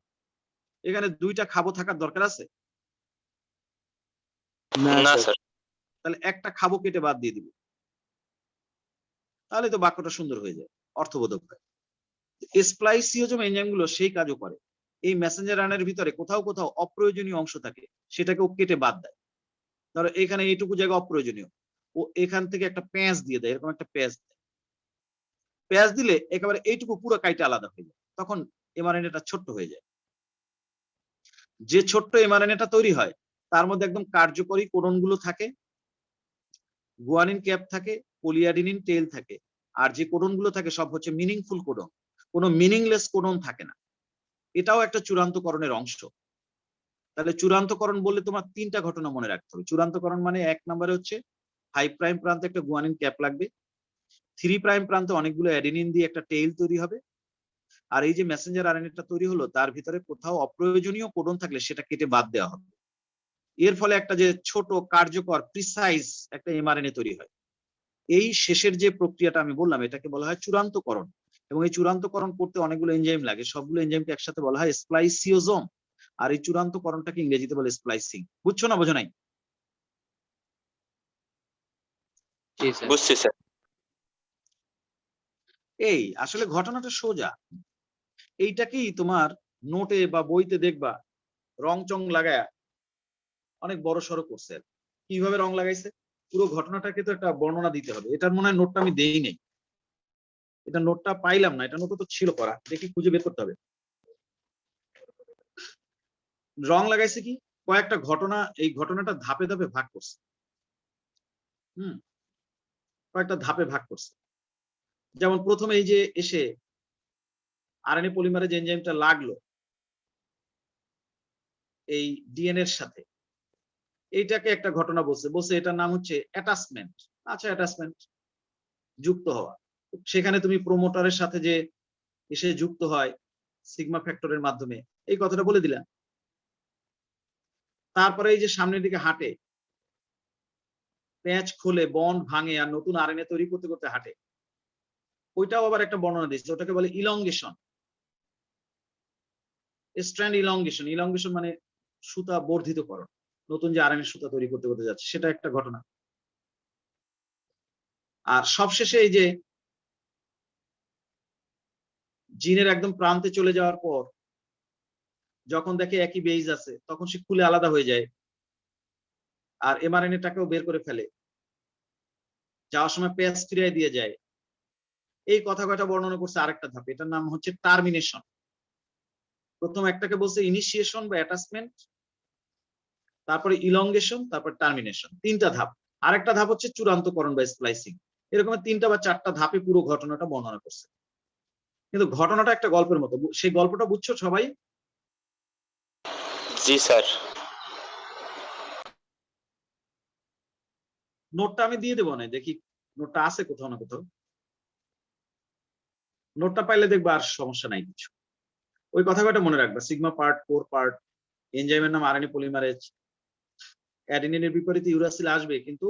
এখানে 2টা খাবো থাকার দরকার আছে? না স্যার। তাহলে একটা খাবো কেটে বাদ দিয়ে দিব, তাহলে তো বাক্যটা সুন্দর হয়ে যায়, অর্থবোধক হয়। স্প্লাইসিওজোম এনজাইম গুলো সেই কাজও করে। এই মেসেঞ্জার আরএনএর ভিতরে কোথাও কোথাও অপ্রয়োজনীয় অংশ থাকে, সেটাকে ও কেটে বাদ দেয়। ধরো এখানে এইটুকু জায়গা অপ্রয়োজনীয়, ও এখান থেকে একটা প্যাঁচ দিয়ে দেয়, এরকম একটা প্যাঁচ দেয়। প্যাঁচ দিলে একেবারে এইটুকু পুরো কাইটা আলাদা হয়ে যায়, তখন এমআরএনএটা ছোট্ট হয়ে যায়। যে ছোট্ট এমআরএনএটা তৈরি হয় তার মধ্যে একদম কার্যকরী কোডন গুলো থাকে, গুয়ানিন ক্যাপ থাকে, পলিঅ্যাডিনিন টেইল থাকে। আর যে কোডন গুলো থাকে সব হচ্ছে মিনিংফুল কোডন, কোনো মিনিংলেস কোডন থাকে না। এটাও একটা চূড়ান্তকরণের অংশ। তাহলে চূড়ান্তকরণ বললে তোমার 3টা ঘটনা মনে রাখতে হবে। চূড়ান্তকরণ মানে 1 নম্বরে হচ্ছে 5 প্রাইম প্রান্তে একটা গুয়ানিন ক্যাপ লাগবে, 3 প্রাইম প্রান্তে অনেকগুলো অ্যাডিনিন দিয়ে একটা টেইল তৈরি হবে। আর এই যে মেসেঞ্জার আরএনএটা তৈরি হলো তার ভিতরে কোথাও অপ্রয়োজনীয় কোডন থাকলে সেটা কেটে বাদ দেওয়া হবে। এর ফলে একটা যে ছোট কার্যকর প্রিসাইজ একটা এমআরএনএ তৈরি হয়। এই শেষের যে প্রক্রিয়াটা আমি বললাম এটাকে বলা হয় চূড়ান্তকরণ, এবং এই চূড়ান্তকরণ করতে অনেকগুলো এনজাইম লাগে, সবগুলো এনজাইমকে একসাথে বলা হয় স্প্লাইসিওজোম। আর এই চূড়ান্তকরণটাকে ইংরেজিতে বলে স্প্লাইসিং। বুঝছো না বোঝো নাই? বুঝছি স্যার। এই আসলে ঘটনাটা সোজা। এইটাকেই তোমার নোটে বা বইতে দেখবা রং চং লাগায়া অনেক বড় সড়ো করছে। কিভাবে রং লাগাইছে পুরো ঘটনাটাকে তো একটা বর্ণনা দিতে হবে। এটার মনে হয় নোটটা আমি দেই নাই, এটা নোটটা পাইলাম না, এটা নোটও তো ছিল করা, দেখি খুঁজে বের করতে হবে। রং লাগাইছে কি, কয়েকটা ঘটনা, এই ঘটনাটা ধাপে ধাপে ভাগ করছে। কয়েকটা ধাপে ভাগ করছে। যেমন প্রথমে এই যে এসে আরএনএ পলিমারেজ এনজাইমটা লাগলো এই ডিএনএ এর সাথে, এইটাকে একটা ঘটনা বলছে এটার নাম হচ্ছে অ্যাটাচমেন্ট। আচ্ছা, অ্যাটাচমেন্ট, যুক্ত হওয়া। সেখানে তুমি প্রোমোটারের সাথে যে এসে যুক্ত হয় সিগমা ফ্যাক্টরের মাধ্যমে, এই কথাটা বলে দিলাম। তারপরে এই যে সামনের দিকে হাঁটে, প্যাচ খুলে বন্ড ভাঙে আর নতুন আরএনএ তৈরি করতে করতে হাঁটে, ওইটাও আবার একটা বর্ণনা দিচ্ছে, ওটাকে বলে ইলংগেশন, স্ট্র্যান্ড ইলংগেশন। ইলংগেশন মানে সুতা বর্ধিতকরণ, নতুন যে আরএনএ সুতা তৈরি করতে করতে যাচ্ছে, সেটা একটা ঘটনা। আর সবশেষে এই যে জিনের একদম প্রান্তে চলে যাওয়ার পর যখন দেখে একই বেইজ আছে, তখন সে খুলে আলাদা হয়ে যায় আর এমআরএনএটাকেও বের করে ফেলে, যাওয়ার সময় পেজ ফিরিয়ে দিয়ে যায়। এই কথা কয়টা বর্ণনা করছে আরেকটা ধাপ, এটার নাম হচ্ছে টার্মিনেশন। প্রথম একটাকে বলছে ইনিশিয়েশন বা অ্যাটাচমেন্ট, তারপরে ইলংগেশন, তারপর টার্মিনেশন, তিনটা ধাপ। আরেকটা ধাপ হচ্ছে চূড়ান্তকরণ বা স্প্লাইসিং। এরকম তিনটা বা চারটা ধাপে পুরো ঘটনাটা বর্ণনা করছে। কিন্তু ঘটনাটা একটা গল্পের মতো, সেই গল্পটা বুঝছো সবাই? জি স্যার। নোটটা আমি দিয়ে দেবো না, দেখি নোটটা আছে কোথাও না কোথাও। নোটটা পাইলে দেখবা আর সমস্যা নাই কিছু। ওই কথা কয়টা মনে রাখবা, সিগমা পার্ট, কোর পার্ট, এনজাইমের নাম আরএনএ পলিমারেজ, অ্যাডেনিনের বিপরীতে ইউরাসিল আসবে, কিন্তু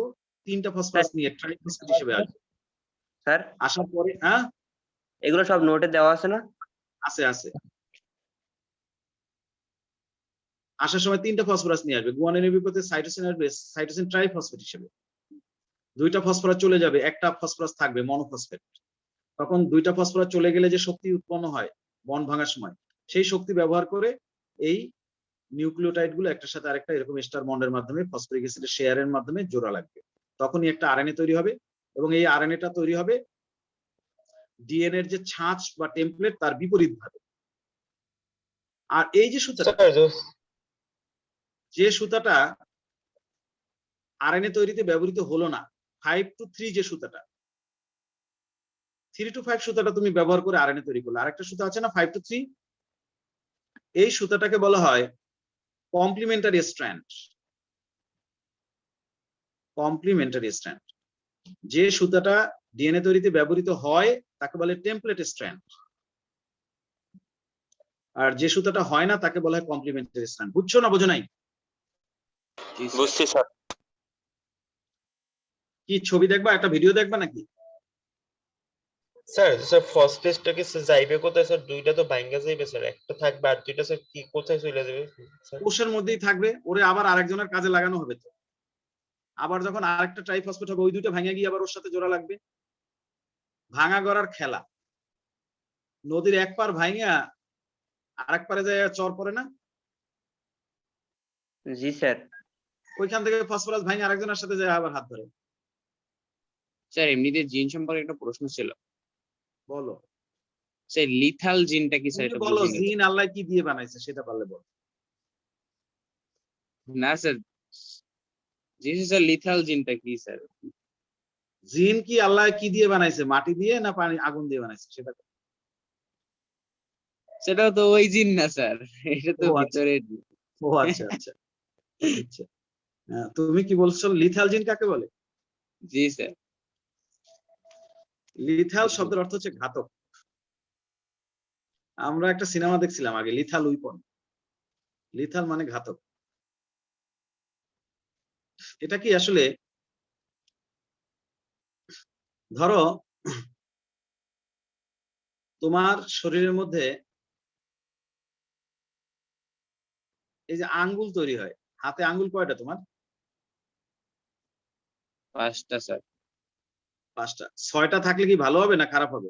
তিনটা ফসফরাস নিয়ে ট্রাইফসফেট হিসেবে আসবে। স্যার আসার পরে হ্যাঁ, এগুলো সব নোটে দেওয়া আছে না? আছে আছে। আসার সময় তিনটা ফসফরাস নিয়ে আসবে, গুয়ানিনের বিপরীতে সাইটোসিন আসবে, সাইটোসিন ট্রাইফসফেট হিসেবে। দুইটা ফসফরাস চলে যাবে, একটা ফসফরাস থাকবে মনোফসফেট। তখন দুইটা ফসফরাস চলে গেলে যে শক্তি উৎপন্ন হয় বন্ড ভাঙার সময়, সেই শক্তি ব্যবহার করে এই নিউক্লিওটাইড গুলো একটার সাথে আরেকটা এরকম স্টার বন্ডের মাধ্যমে ফসফরিক অ্যাসিডের শেয়ারের মাধ্যমে জোড়া লাগবে, তখনই একটা আরএনএ তৈরি হবে। এবং এই আরএনএটা তৈরি হবে ডিএনএ এর যে ছাঁচ বা টেমপ্লেট তার বিপরীত ভাবে। আর এই যে সুতাটা, যে সুতাটা আরএনএ তৈরিতে ব্যবহৃত হলো না, 5 to 3 যে সুতাটা, 3 to 5 সুতাটা তুমি ব্যবহার করে আরএনএ তৈরি করলে, আরেকটা সুতা আছে না 5 to 3, এই সুতাটাকে বলা হয় কমপ্লিমেন্টারি স্ট্র্যান্ড। কমপ্লিমেন্টারি স্ট্র্যান্ড, যে সুতাটা ডিএনএ তৈরিতে ব্যবহৃত হয় তাকে বলে টেমপ্লেট স্ট্র্যান্ড, আর যে সুতাটা হয় না তাকে বলা হয় কমপ্লিমেন্টারি স্ট্র্যান্ড। বুঝছো না বোঝো নাই? বুঝছি স্যার। কি ছবি দেখবা, একটা ভিডিও দেখবা নাকি? স্যার স্যার ফসফেটটা কি যাইবে কোথায় স্যার? দুইটা তো ভাঙ্গা যাইবে স্যার, একটা থাকবে আর দুইটা স্যার কি কোথায় চলে যাবে স্যার? কোষের মধ্যেই থাকবে, ওরে আবার আরেকজনের কাজে লাগানো হবে তো। আবার যখন আরেকটা ট্রাইফসফেট হবে, ওই দুটো ভাঙা গিয়ে আবার ওর সাথে জোড়া লাগবে। ভাঙা গড়ার খেলা। নদীর এক পার ভাঙা আরেক পারে যায় চর পড়ে না? জি স্যার। ওইখান থেকে ফসফরাস ভাঙা আরেকজনের সাথে যায় আবার হাত ধরে। স্যার এমনিতে জিন সম্পর্কে একটা প্রশ্ন ছিল। বলো স্যার লিথাল জিনটা কি স্যার? তুমি এটা বলো, বুঝিনি। জিন আল্লাহ কি দিয়ে বানাইছে সেটা পারলে বলো। না স্যার, জি স্যার, লিথাল জিনটা কি স্যার? জিন কি আল্লাহ কি দিয়ে বানাইছে, মাটি দিয়ে না পানি আগুন দিয়ে বানাইছে সেটা? সেটা তো ওই জিন না স্যার, এটা তো ও আচ্ছা, ভিতরে। ও আচ্ছা আচ্ছা আচ্ছা। তুমি কি বলছো লিথাল জিন কাকে বলে? জি স্যার। লিথাল শব্দের অর্থ হচ্ছে ঘাতক। আমরা একটা সিনেমা দেখছিলাম আগে, লিথাল উইপন। লিথাল মানে ঘাতক। এটা কি আসলে, ধরো তোমার শরীরের মধ্যে এই যে আঙ্গুল তৈরি হয়, হাতে আঙ্গুল কয়টা তোমার? 5টা স্যার। 5টা। 6টা থাকলে কি ভালো হবে না খারাপ হবে?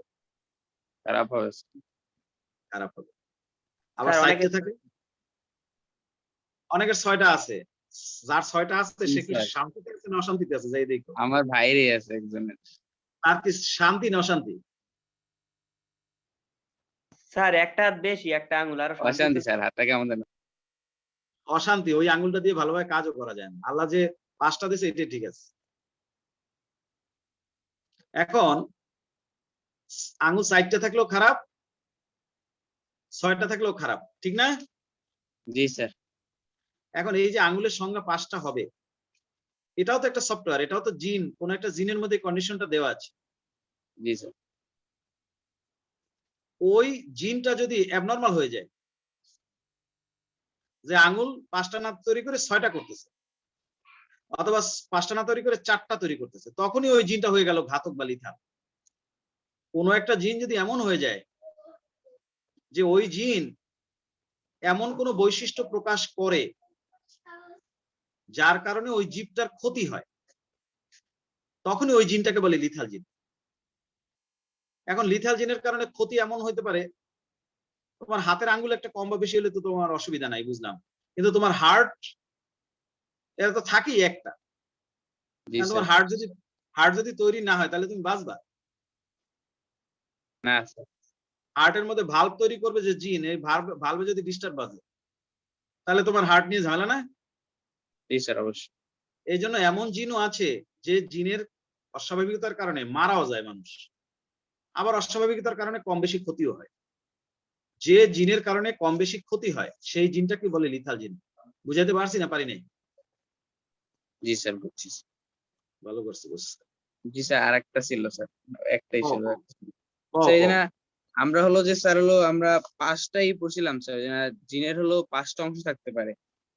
খারাপ হবে। খারাপ হবে। আবার স্যার, সাইডে থাকে, অনেকের 6টা আছে। যার 6টা আছে সে কি স্যার। শান্তিতে আছে না অশান্তিতে আছে, যাই দেখো। আমার ভাইরে আছে একজনের। তার কি শান্তি না অশান্তি? স্যার একটা হাত বেশি, একটা আঙ্গুল আর অশান্তি স্যার, হাতটা কেমন যেন। অশান্তি, ওই আঙ্গুলটা দিয়ে ভালোভাবে কাজও করা যায় না। আল্লাহ যে 5টা দিয়েছে এটাই ঠিক আছে। এখন আঙুল 4টা থাকলেও খারাপ, 6টা থাকলেও খারাপ, ঠিক না? জি স্যার। এখন এই যে আঙুলের সংখ্যা 5টা হবে, এটাও তো একটা সফটওয়্যার, এটাও তো জিন, কোন একটা জিনের মধ্যে কন্ডিশনটা দেওয়া আছে। জি স্যার। ওই জিনটা যদি অ্যাবনর্মাল হয়ে যায়, যে আঙুল 5টা না তৈরি করে 6টা করতেছে, অথবা 5টা না তৈরি করে 4টা তৈরি করতেছে, তখনই ওই জিনটা হয়ে গেল ঘাতক বা লিথাল। কোন একটা জিন যদি এমন হয়ে যায় যে ওই জিন এমন কোন বৈশিষ্ট্য প্রকাশ করে যার কারণে ওই জীবটার ক্ষতি হয়, তখনই ওই জিনটাকে বলে লিথাল জিন। এখন লিথাল জিনের কারণে ক্ষতি এমন হইতে পারে, তোমার হাতের আঙ্গুল একটা কম বা বেশি হলে তো তোমার অসুবিধা নাই, বুঝলাম, কিন্তু তোমার হার্ট, এটা তো থাকেই একটা। জি তোমার স্যার। হার্ট যদি তৈরি না হয় তাহলে তুমি বাঁচবা? না স্যার। হার্টের মধ্যে ভালভ তৈরি করবে যে জিন, এই ভালভে যদি ডিস্টার্ব বাজে তাহলে তোমার হার্ট নিয়ে ঝামেলা না? জি স্যার অবশ্যই। এই জন্য এমন জিনও আছে যে জিনের অস্বাভাবিকতার কারণে মারাও যায় মানুষ, আবার অস্বাভাবিকতার কারণে কম বেশি ক্ষতিও হয়। যে জিনের কারণে কম বেশি ক্ষতি হয় সেই জিনটাকে বলে লিথাল জিন। বুঝাইতে পারছি না পারি নাই? জি স্যার বুঝছি। ভালো করছি, বুঝছি। জি স্যার, আরেকটা ছিল স্যার, একটাই ছিল। ক, স্যার এই ক। যে না, আমরা হলো যে স্যার হলো আমরা 5টাই পড়ছিলাম স্যার, যে না, জিনের হলো 5টা অংশ থাকতে পারে।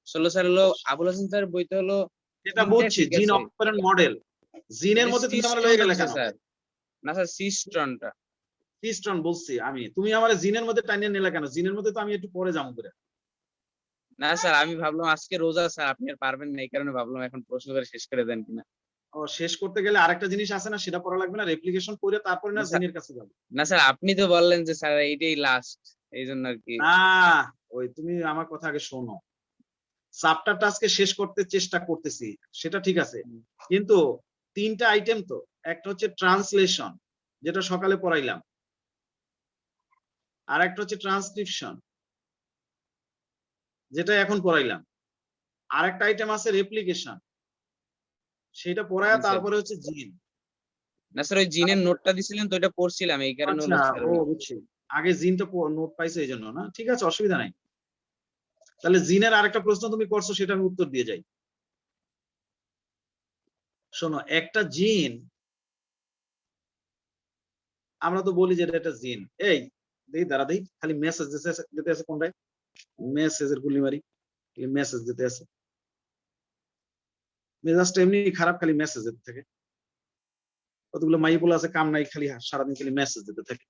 আসলে স্যার হলো আবুল হাসান স্যার বইতে হলো এটা 3টা বুঝছি, ঠিক জিন আছে। Operant model. জিনের মধ্যে তুমি আমার লয়ে সিস্টনটা গেলে কিসে কেন? স্যার? না স্যার, সিস্টনটা। সিস্টন বলছি আমি, তুমি আমার জিনের মধ্যে টানিয়ে নিলে কেন? জিনের মধ্যে তো আমি একটু পরে যাবো করে। না স্যার, আমি ভাবলাম আজকে রোজা স্যার, আপনি আর পারবেন না, এই কারণে ভাবলাম এখন প্রশ্ন করে শেষ করে দেন কিনা। ও, শেষ করতে গেলে আরেকটা জিনিস আছে না, সেটা পড়া লাগবে না? রেপ্লিকেশন করে তারপরে না না স্যার, জিনের কাছে যাবে। না স্যার, আপনি তো বললেন যে স্যার এইটাই লাস্ট, এই জন্য আর কি। না, ওই তুমি আমার কথা আগে শোনো। চ্যাপ্টারটা আজকে শেষ করতে চেষ্টা করতেছি, সেটা ঠিক আছে, কিন্তু 3টা আইটেম তো। একটা হচ্ছে ট্রান্সলেশন, যেটা সকালে পড়াইলাম, আর একটা হচ্ছে ট্রান্সক্রিপশন, যেটা এখন পড়াইলাম, আর একটা আইটেম আছে রেপ্লিকেশন, সেটা পড়ায়, জি স্যার। তারপরে হচ্ছে জিন। না স্যার, ওই জিনের নোটটা দিছিলেন তো, ওইটা পড়ছিলাম, এই কারণে আচ্ছা, হলো স্যার। ও বুঝছি, আগে জিনটা নোট পাইছে এই জন্য না? ঠিক আছে, অসুবিধা নাই। তাহলে জিনের আরেকটা প্রশ্ন তুমি করছো, সেটা আমি উত্তর দিয়ে যাই। শোনো, একটা জিন, আমরা তো বলি যে এটা একটা জিন। এই দেই, দাঁড়া দেই, খালি মেসেজ দিতে আছে কোনটায়? মেসেজের গুলি মারি, মেসেজ দিতে আছে। মেজাজটা এমনি খারাপ, খালি মেসেজ দিতে থাকে। কতগুলো মাইপুল আছে, কাম নাই, খালি সারাদিন খালি মেসেজ দিতে থাকে।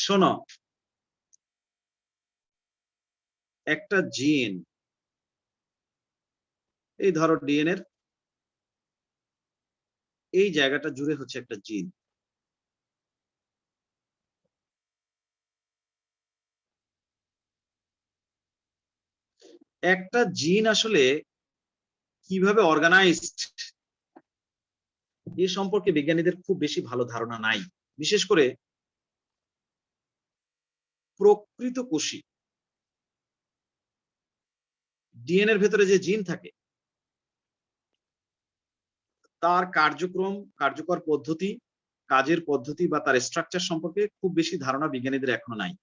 শোনো, একটা জিন, এই ধরো ডিএনএর এই জায়গাটা জুড়ে হচ্ছে একটা জিন। একটা জিন আসলে কিভাবে অর্গানাইজড এ সম্পর্কে বিজ্ঞানীদের খুব বেশি ভালো ধারণা নাই। বিশেষ করে প্রকৃত কোষী ডিএনএর ভেতরে যে জিন থাকে, তার কার্যক্রম, কার্যকর পদ্ধতি, কাজের পদ্ধতি বা তার স্ট্রাকচার সম্পর্কে খুব বেশি ধারণা বিজ্ঞানীদের এখনো নাই।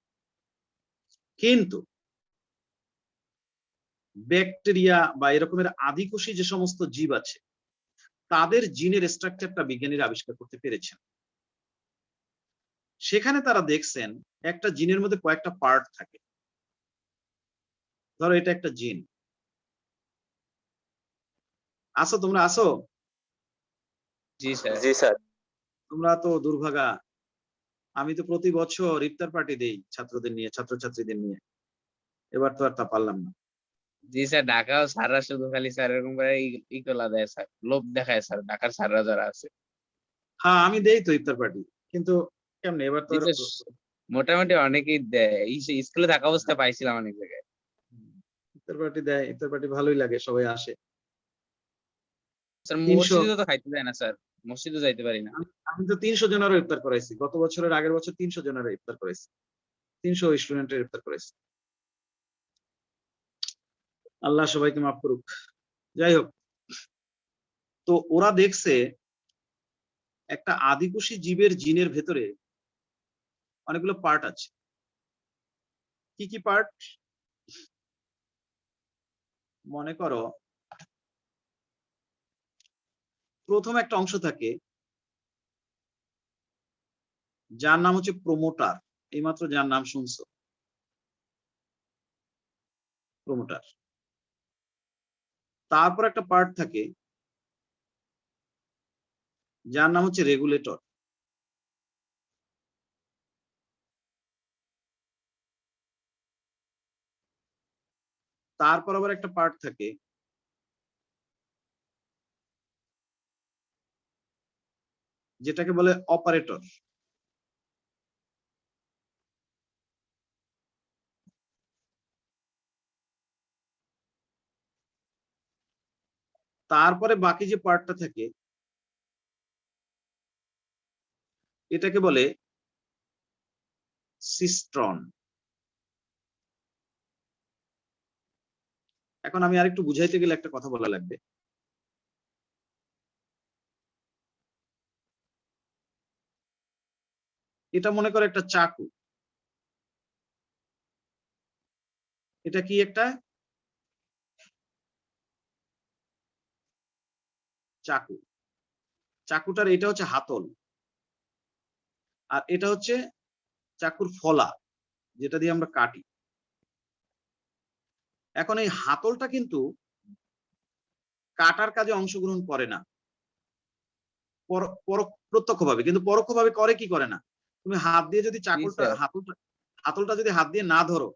কিন্তু ব্যাকটেরিয়া বা এরকমের আদিকোষী যে সমস্ত জীব আছে, তাদের জিনের স্ট্রাকচারটা বিজ্ঞানীরা আবিষ্কার করতে পেরেছেন। সেখানে তারা দেখছেন একটা জিনের মধ্যে কয়েকটা পার্ট থাকে। ধরো এটা একটা জিন, আসো তোমরা আসো। জি স্যার। জি স্যার। তোমরা তো দুর্ভাগা, আমি তো প্রতি বছর ইফতার পার্টি দেই ছাত্রদের নিয়ে, ছাত্রছাত্রীদের নিয়ে, এবার তো আর তা পারলাম না। জি স্যার, ঢাকাও স্যাররা শুধু খালি স্যার এরকম করে ইকলা দেয় স্যার, লোভ দেখায় স্যার, ঢাকার স্যাররা যারা আছে। হ্যাঁ, আমি দেই তো ইফতার পার্টি, কিন্তু কেমনে এবার তো জি আর। স্যার, মোটামুটি অনেকেই দেয়, স্কুলে থাকা অবস্থায় পাইছিলাম অনেক জায়গায়। ইফতার পার্টি দেয়, ইফতার পার্টি ভালোই লাগে, সবাই আসে। স্যার 300, মসজিদে তো খাইতে দেয় না স্যার, মসজিদে যাইতে পারি না। আমি তো 300 জনেরও ইফতার করাইছি, গত বছরের আগের বছর 300 জনেরও ইফতার করাইছি, 300 স্টুডেন্টের ইফতার করাইছি। আল্লাহ সবাইকে মাফ করুক। যাই হোক, তো ওরা দেখছে একটা আদিকোষী জীবের জিনের ভেতরে অনেকগুলো পার্ট আছে। কি কি পার্ট? মনে করো প্রথম একটা অংশ থাকে যার নাম হচ্ছে প্রোমোটার। এইমাত্র যার নাম শুনছো, প্রোমোটার। তারপর একটা পার্ট থাকে যার নাম হচ্ছে রেগুলেটর। তারপর আবার একটা পার্ট থাকে যেটাকে বলে অপারেটর। তারপরে বাকি যে পার্টটা থাকে এটাকে বলে সিস্ট্রন। এখন আমি আরেকটু বুঝাইতে গেলে একটা কথা বলা লাগবে। এটা মনে করো একটা চাকু। এটা কি একটা চাকু? চাকুটার এটা হচ্ছে হাতল, আর এটা হচ্ছে চাকুর ফলা, যেটা দিয়ে আমরা কাটি। এখন এই হাতলটা কিন্তু কাটার কাজে অংশগ্রহণ করে না প্রত্যক্ষভাবে, কিন্তু পরোক্ষভাবে করে কি করে না? তুমি হাত দিয়ে যদি চাকুটা স্যার। হাতলটা যদি হাত দিয়ে না ধরো,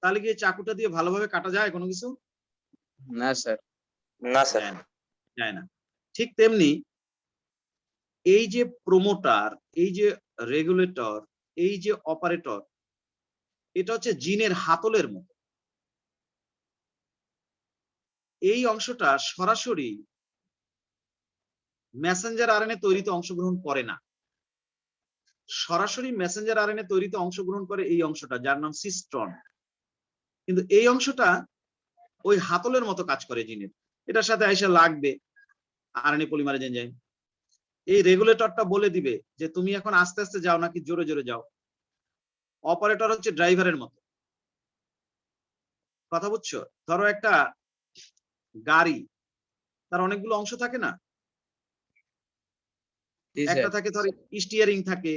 তাহলে কি এই চাকুটা দিয়ে ভালোভাবে কাটা যায় কোনো কিছু? না স্যার। না যায় না, যায় না। ঠিক তেমনি এই যে প্রোমোটার, এই যে রেগুলেটর, এই যে অপারেটর, এটা হচ্ছে জিনের হাতলের মতো। এই অংশটা সরাসরি মেসেঞ্জার আরএনএ তৈরিতে অংশগ্রহণ করে না। সরাসরি মেসেঞ্জার আরএনএ তৈরিতে অংশগ্রহণ করে এই অংশটা, যার নাম সিস্ট্রন। কিন্তু এই অংশটা ওই হাতলের মতো কাজ করে জিনের। এটার সাথে আইসা লাগবে আরএনএ পলিমারেজ এনজাইম। এই রেগুলেটরটা বলে দিবে যে তুমি এখন আস্তে আস্তে যাও নাকি জোরে জোরে যাও। অপারেটর হচ্ছে ড্রাইভারের মতো। কথা বুঝছো? ধরো একটা গাড়ি, তার অনেকগুলো অংশ থাকে না? জি একটা স্যার। থাকে ধর স্টিয়ারিং থাকে,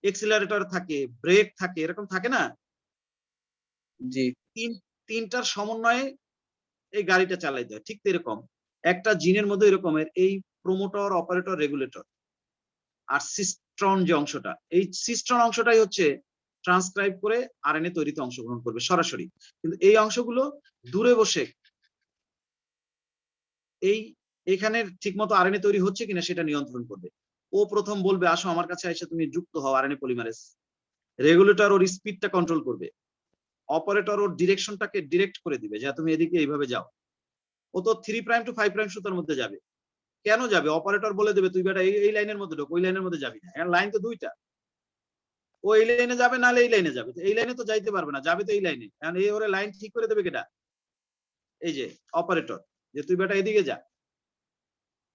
এক্সিলারেটর থাকে, ব্রেক থাকে, এরকম থাকে না? জি তিনটার সমন্বয়ে এই গাড়িটা চালাইতে হয়। ঠিক এরকম একটা জিনের মধ্যে এরকমের এই প্রোমোটর, অপারেটর, রেগুলেটর আর সিস্ট্রন যে অংশটা, এই সিস্ট্রন অংশটাই হচ্ছে ট্রান্সক্রাইব করে আরএনএ তৈরিতে অংশগ্রহণ করবে সরাসরি। কিন্তু এই অংশগুলো দূরে বসে এইখানে ঠিকমতো আরএনএ তৈরি হচ্ছে কিনা সেটা নিয়ন্ত্রণ করবে। ও প্রথম বলবে আসো আমার কাছে এসে তুমি যুক্ত হও আরএনএ পলিমারেজ। রেগুলেটর ওর স্পিডটা কন্ট্রোল করবে, অপারেটর ওর ডিরেকশনটাকে ডিরেক্ট করে দিবে যে তুমি এদিকে এইভাবে যাও। ও তো 3 প্রাইম টু 5 প্রাইম সুতার মধ্যে যাবে। কেন যাবে? অপারেটর বলে দেবে তুই বেটা এই লাইনের মধ্যে ঢোক, ওই লাইনের মধ্যে যাবি না। লাইন তো দুইটা, ও এই লাইনে যাবে নাহলে এই লাইনে যাবে। এই লাইনে তো যাইতে পারবে না, যাবে তো এই লাইনে। এখন এই ওরে লাইন ঠিক করে দেবে কেটা? এই যে অপারেটর, যে তুই বেটা এদিকে যা।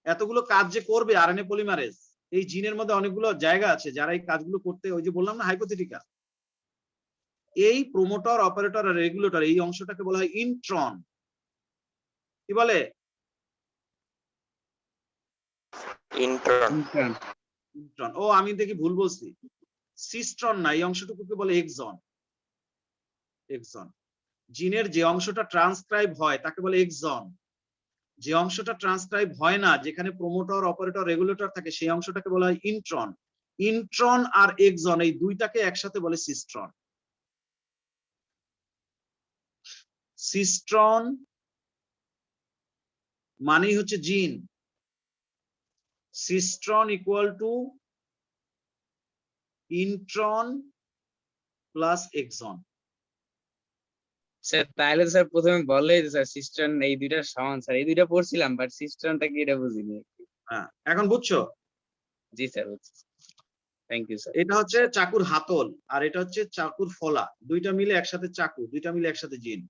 এতগুলো কাজ যে করবে আরএনএ পলিমারেজ, এই জিনের মধ্যে অনেকগুলো জায়গা আছে যারা এই কাজগুলো করতে, ওই যে বললাম না হাইপোথেটিক্যাল। এই প্রোমোটর, অপারেটর আর রেগুলেটর এই অংশটাকে বলা হয় ইন্ট্রন। কি বলে? ইন্ট্রন। ইন্ট্রন। ও আমি দেখি ভুল বলছি, সিস্ট্রন না, এই অংশটুকুকে বলে এক্সন। এক্সন। জিনের যে অংশটা ট্রান্সক্রাইব হয় তাকে বলে এক্সন। যে অংশটা ট্রান্সক্রাইব হয় না, যেখানে প্রোমোটর, অপারেটর, রেগুলেটর থাকে, সেই অংশটাকে বলা হয় ইন্ট্রন। ইন্ট্রন আর এক্সন এই দুইটাকে একসাথে বলে সিস্ট্রন। সিস্ট্রন মানেই হচ্ছে জিন। Cistron equal to intron plus exon. Sir তাহলে স্যার প্রথমে বললেই তো স্যার সিস্টেম এই দুইটা সমান স্যার, এই দুইটা পড়ছিলাম বাট সিস্টেমটা কি এটা বুঝিনি। হ্যাঁ, এখন বুঝছো? জি স্যার বুঝছি। Thank you sir. এটা হচ্ছে চাকুর হাতল আর এটা হচ্ছে চাকুর ফলা, দুইটা মিলে একসাথে চাকু, দুইটা মিলে একসাথে জিন।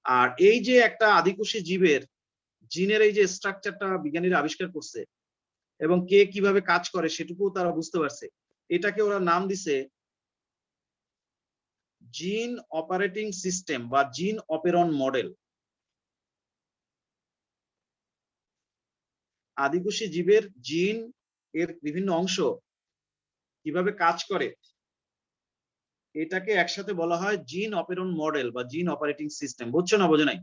আর এই যে একটা আদিকোষী জীবের জিনের এই যে স্ট্রাকচারটা বিজ্ঞানীরা আবিষ্কার করছে এবং কে কিভাবে কাজ করে সেটুকু তারা বুঝতে পারছে, এটাকে ওরা নাম দিছে জিন অপারেটিং সিস্টেম বা জিন অপেরন মডেল। আদিকোষী জীবের জিন এর বিভিন্ন অংশ কিভাবে কাজ করে এটাকে একসাথে বলা হয় জিন অপেরন মডেল বা জিন অপারেটিং সিস্টেম। বুঝছো না বোঝো নাই?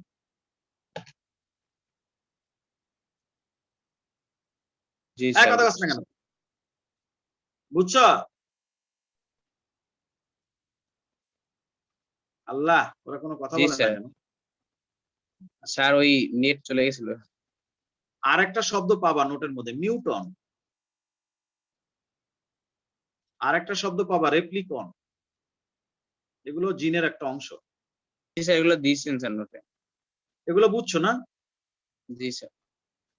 জি এক স্যার কথা বলছ না কেন? বুঝছো? আল্লাহ, ওরা কোনো কথা জি বলে না স্যার। কেন? স্যার ওই নেট চলে গেছিল। আর একটা শব্দ পাবা নোটের মধ্যে, মিউটন। আর একটা শব্দ পাবা, রেপ্লিকন। এগুলো জিনের একটা অংশ। জি স্যার, এগুলো দিয়েছেন স্যার নোটে। এগুলো বুঝছো না? জি স্যার।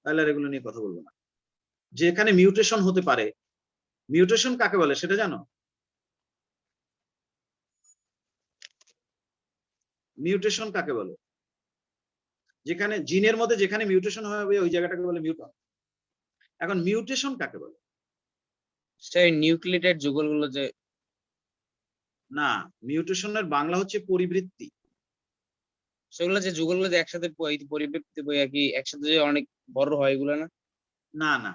তাহলে আর এগুলো নিয়ে কথা বলবো না। যেখানে মিউটেশন হতে পারে, মিউটেশন কাকে বলে সেটা জানো? মিউটেশন কাকে বলে? যেখানে জিনের মধ্যে যেখানে মিউটেশন হবে ওই জায়গাটাকে বলে মিউটন। এখন মিউটেশন কাকে বলে? স্যার নিউক্লিয়েটেড যুগলগুলো যে না, মিউটেশনের বাংলা হচ্ছে পরিবৃত্তি। সেগুলো যে যুগলগুলো যে একসাথে পরিবর্তিত বই আর কি একসাথে যে অনেক বড় হয় এগুলো না? না না,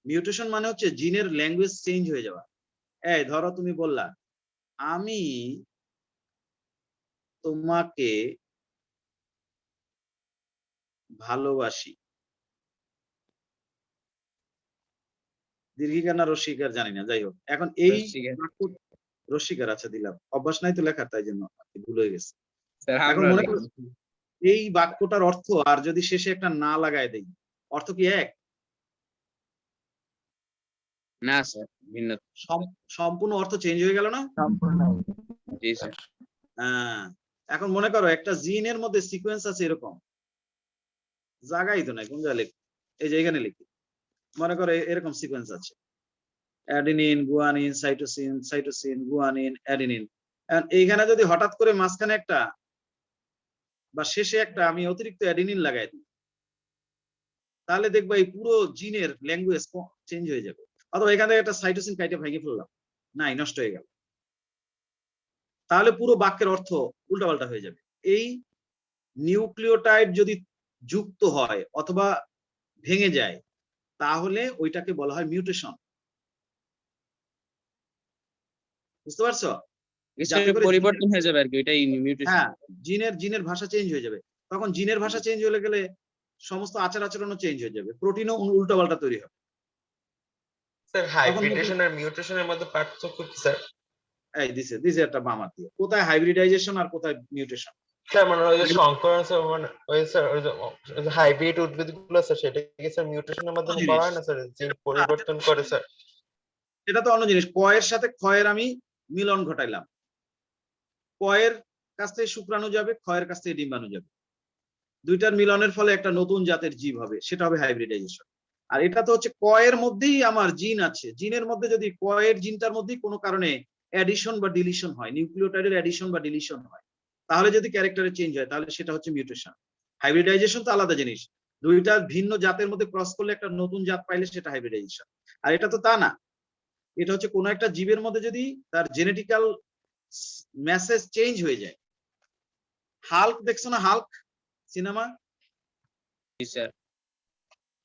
মিউটেশন মানে হচ্ছে জিনের ল্যাঙ্গুয়েজ চেঞ্জ হয়ে যাওয়া। এই ধরো তুমি বললা আমি তোমাকে ভালোবাসি, দীর্ঘিকার না রস্বীকার জানি না, যাই হোক। এখন এই রসিকের। বাক্য রস্বীকার, আচ্ছা দিলাম, অভ্যাস নাই তো লেখার তাই জন্য ভুল হয়ে গেছে। স্যার এখন আমরা মনে করো এই বাক্যটার অর্থ আর যদি শেষে একটা না লাগায় দেই, অর্থ কি এক? না স্যার, ভিন্ন। সম্পূর্ণ অর্থ চেঞ্জ হয়ে গেল না? জি স্যার। হ্যাঁ। এখন মনে করো একটা জিনের মধ্যে সিকোয়েন্স আছে এরকম, জায়গাই তো নাই, কোন জায়গায় লিখি? এই যে এখানে লিখি, মনে করো এরকম সিকোয়েন্স আছে, adenine, guanine, cytosine, cytosine, guanine, adenine. এইখানে যদি হঠাৎ করে মাঝখানে একটা বা শেষে একটা আমি অতিরিক্ত অ্যাডিনিন লাগাই দিই, তাহলে দেখবো এই পুরো জিনের ল্যাঙ্গুয়েজ চেঞ্জ হয়ে যাবে। অথবা এখানে একটা সাইটোসিন কাইটে ভেঙে ফেললাম, নাই, নষ্ট হয়ে গেল, তাহলে পুরো বাক্যের অর্থ উল্টাপাল্টা হয়ে যাবে। এই নিউক্লিওটাইড যদি যুক্ত হয় অথবা ভেঙে যায় তাহলে ওইটাকে বলা হয় মিউটেশন। বুঝতে পারছো? যাতে করে পরিবর্তন হয়ে যাবে আর কি, ওইটাই মিউটেশন। হ্যাঁ, জিনের ভাষা চেঞ্জ হয়ে যাবে। তখন জিনের ভাষা চেঞ্জ হয়ে গেলে সমস্ত আচার আচরণও চেঞ্জ হয়ে যাবে, প্রোটিনও উল্টাপাল্টা তৈরি হবে। স্যার তখন হাইব্রিডেশন আর মিউটেশনের মধ্যে পার্থক্য কি স্যার? এই দিছে একটা বামার দিয়ে, কোথায় হাইব্রিডাইজেশন আর কোথায় মিউটেশন? স্যার মানে ওই যে সংকরণ স্যার, মানে ওই স্যার ওই যে হাইব্রিড উদ্ভিদ গুলো স্যার, সেটা কি স্যার মিউটেশনের মাধ্যমে করা হয় না স্যার, জিন পরিবর্তন করে স্যার? এটা তো অন্য জিনিস। কয়ের সাথে ক্ষয়ের আমি মিলন ঘটাইলাম, কয়ের কাছ থেকে শুক্রাণু যাবে, ক্ষয়ের কাছ থেকে ডিম্বাণু যাবে, দুইটার মিলনের ফলে একটা নতুন জাতের জীব হবে, সেটা হবে হাইব্রিডাইজেশন। আর এটা তো হচ্ছে কয়ের মধ্যেই আমার জিন আছে, জিনের মধ্যে যদি কয়ের জিনটার মধ্যেই কোনো কারণে অ্যাডিশন বা ডিলিশন হয়, নিউক্লিওটাইডের অ্যাডিশন বা ডিলিশন হয়, তাহলে যদি ক্যারেক্টারে চেঞ্জ হয় তাহলে সেটা হচ্ছে মিউটেশন। হাইব্রিডাইজেশন তো আলাদা জিনিস, দুইটা ভিন্ন জাতের মধ্যে ক্রস করলে একটা নতুন জাত পাইলে সেটা হাইব্রিডাইজেশন। আর এটা তো তা না, এটা হচ্ছে কোনো একটা জীবের মধ্যে যদি তার জেনেটিক্যাল মেসেজ চেঞ্জ হয়ে যায়। হাল্ক দেখছো না, হাল্ক সিনেমা? জি স্যার।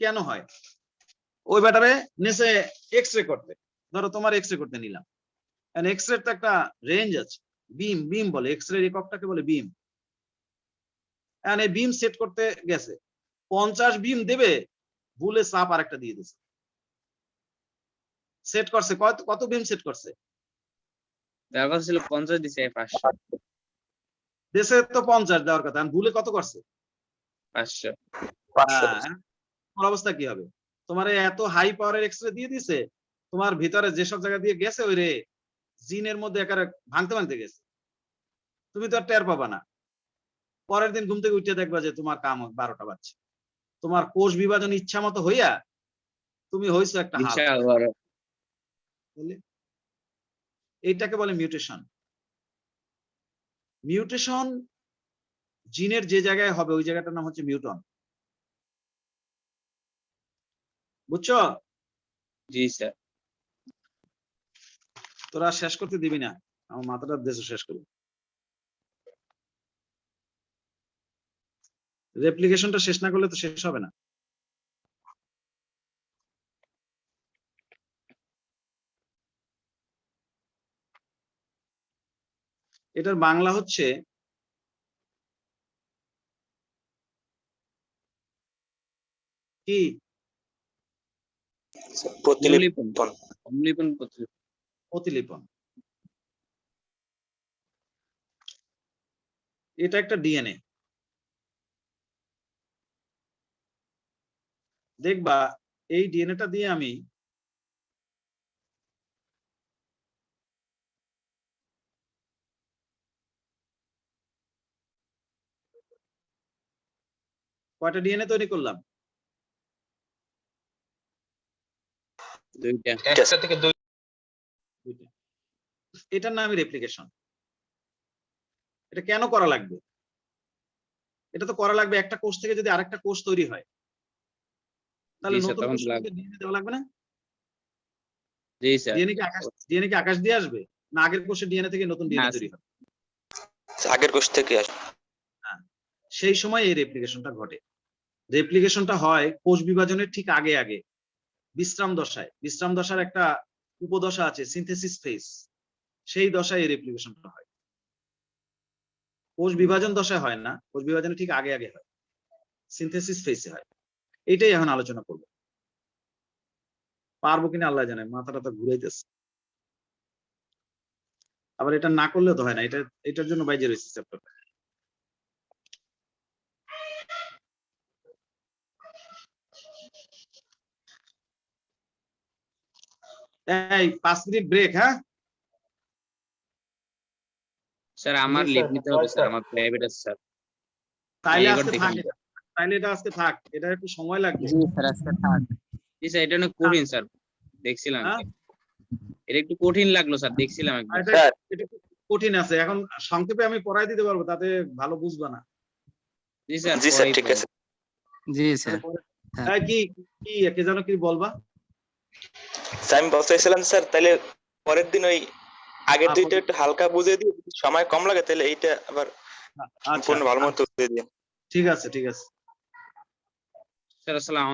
কেন হয়? ওই ব্যাটারে নেসে এক্সরে করতে, ধরো তোমার এক্সরে করতে নিলাম, এক্সরে তো একটা রেঞ্জ আছে, বিম বলে, এক্সরে এককটাকে বলে বিম। এই বিম সেট করতে গেছে, 50 বিম দেবে, ভুলে সাপ আরেকটা দিয়ে দিছে। সেট করছে কত বিম সেট করছে? দেওয়ার কথা ছিল 50, দিছে 500। দেশে তো 50 দেওয়ার কথা, ভুলে কত করছে? 500। তোমার অবস্থা কি হবে? তোমার এত হাই পাওয়ারের এক্সরে দিয়ে দিছে, তোমার ভিতরে যেসব জায়গা দিয়ে গেছে ওই রে জিনের মধ্যে একেবারে ভাঙতে গেছে, তুমি তো আর টের পাবা না। পরের দিন ঘুম থেকে উঠে দেখবা যে তোমার কাম 12টা বাজছে, তোমার কোষ বিভাজন ইচ্ছা মতো হইয়া তুমি হইছো একটা হাল। বিশাল বড়। এইটাকে বলে মিউটেশন। মিউটেশন জিনের যে জায়গায় হবে ওই জায়গাটার নাম হচ্ছে মিউটন। বুঝছো? জি স্যার। তোরা শেষ করতে দিবি না, আমার মাথাটা দেশে শেষ করবো। রেপ্লিকেশনটা শেষ না করলে তো শেষ হবে না। এটার বাংলা হচ্ছে কি? প্রতিলিপন। অনুলিপন প্রতিলিপন। প্রতিলিপন। এটা একটা ডিএনএ। দেখবা এই ডিএনএটা দিয়ে আমি কয়টা ডিএনএ তৈরি করলাম? দুইটা। একটা থেকে দুই। দুইটা। এটার নামই রেপ্লিকেশন। এটা কেন করা লাগবে? এটা তো করা লাগবে একটা কোষ থেকে যদি আরেকটা কোষ তৈরি হয়, তাহলে জি স্যার, নতুন তখন কোষ তো লাগবে। ডিএনএ দেওয়া লাগবে না? জি স্যার। ডিএনএ কি আকাশ দিয়ে আসবে, না আগের কোষের ডিএনএ থেকে নতুন না, ডিএনএ তৈরি হবে? আগের কোষ থেকে আসে। সেই সময় এই রেপ্লিকেশনটা ঘটে। রেপ্লিকেশনটা হয় কোষ বিভাজনের ঠিক আগে আগে, বিশ্রাম দশায়। বিশ্রাম দশার একটা উপদশা আছে, সিনথেসিস ফেজ। সেই দশায় এই রেপ্লিকেশনটা হয়। কোষ বিভাজন দশায় হয় না, কোষ বিভাজনের ঠিক আগে আগে হয়, সিনথেসিস ফেজে হয়। এইটাই এখন আলোচনা করবো। পারবো কিনা আল্লাহ জানে, মাথাটা তো ঘুরাইতেছে। আবার এটা না করলেও তো হয় না, এটার জন্য বাইরে রয়েছে চ্যাপ্টারটা। এই 5 মিনিট ব্রেক। হ্যাঁ স্যার আমার জি লিভ স্যার, নিতে হয় হবে স্যার, স্যার। আমার প্রাইভেট আছে স্যার। তাইলে এবার আজকে দেখে থাক নিন। এটা। তাইলে এটা আজকে থাক, এটা একটু সময় লাগবে। জি স্যার, আজকে থাক। জি স্যার, এটা অনেক কঠিন স্যার, দেখছিলাম। হ্যাঁ এটা একটু কঠিন লাগলো স্যার, দেখছিলাম একবার। এটা এটা একটু কঠিন আছে, এখন সংক্ষেপে আমি পড়াই দিতে পারবো, তাতে ভালো বুঝবা না। জি স্যার, জি স্যার, ঠিক আছে। জি স্যার। এই কি কি কে জানো কি বলবা? আমি বলতে চাইছিলাম স্যার, তাহলে পরের দিন ওই আগের হ্যাঁ, দুইটা একটু হালকা বুঝিয়ে দিয়ে, যদি সময় কম লাগে তাহলে এইটা আবার আচ্ছা সম্পূর্ণ ভালো মতো বুঝিয়ে দিন। ঠিক আছে ঠিক আছে। স্যার আসসালাম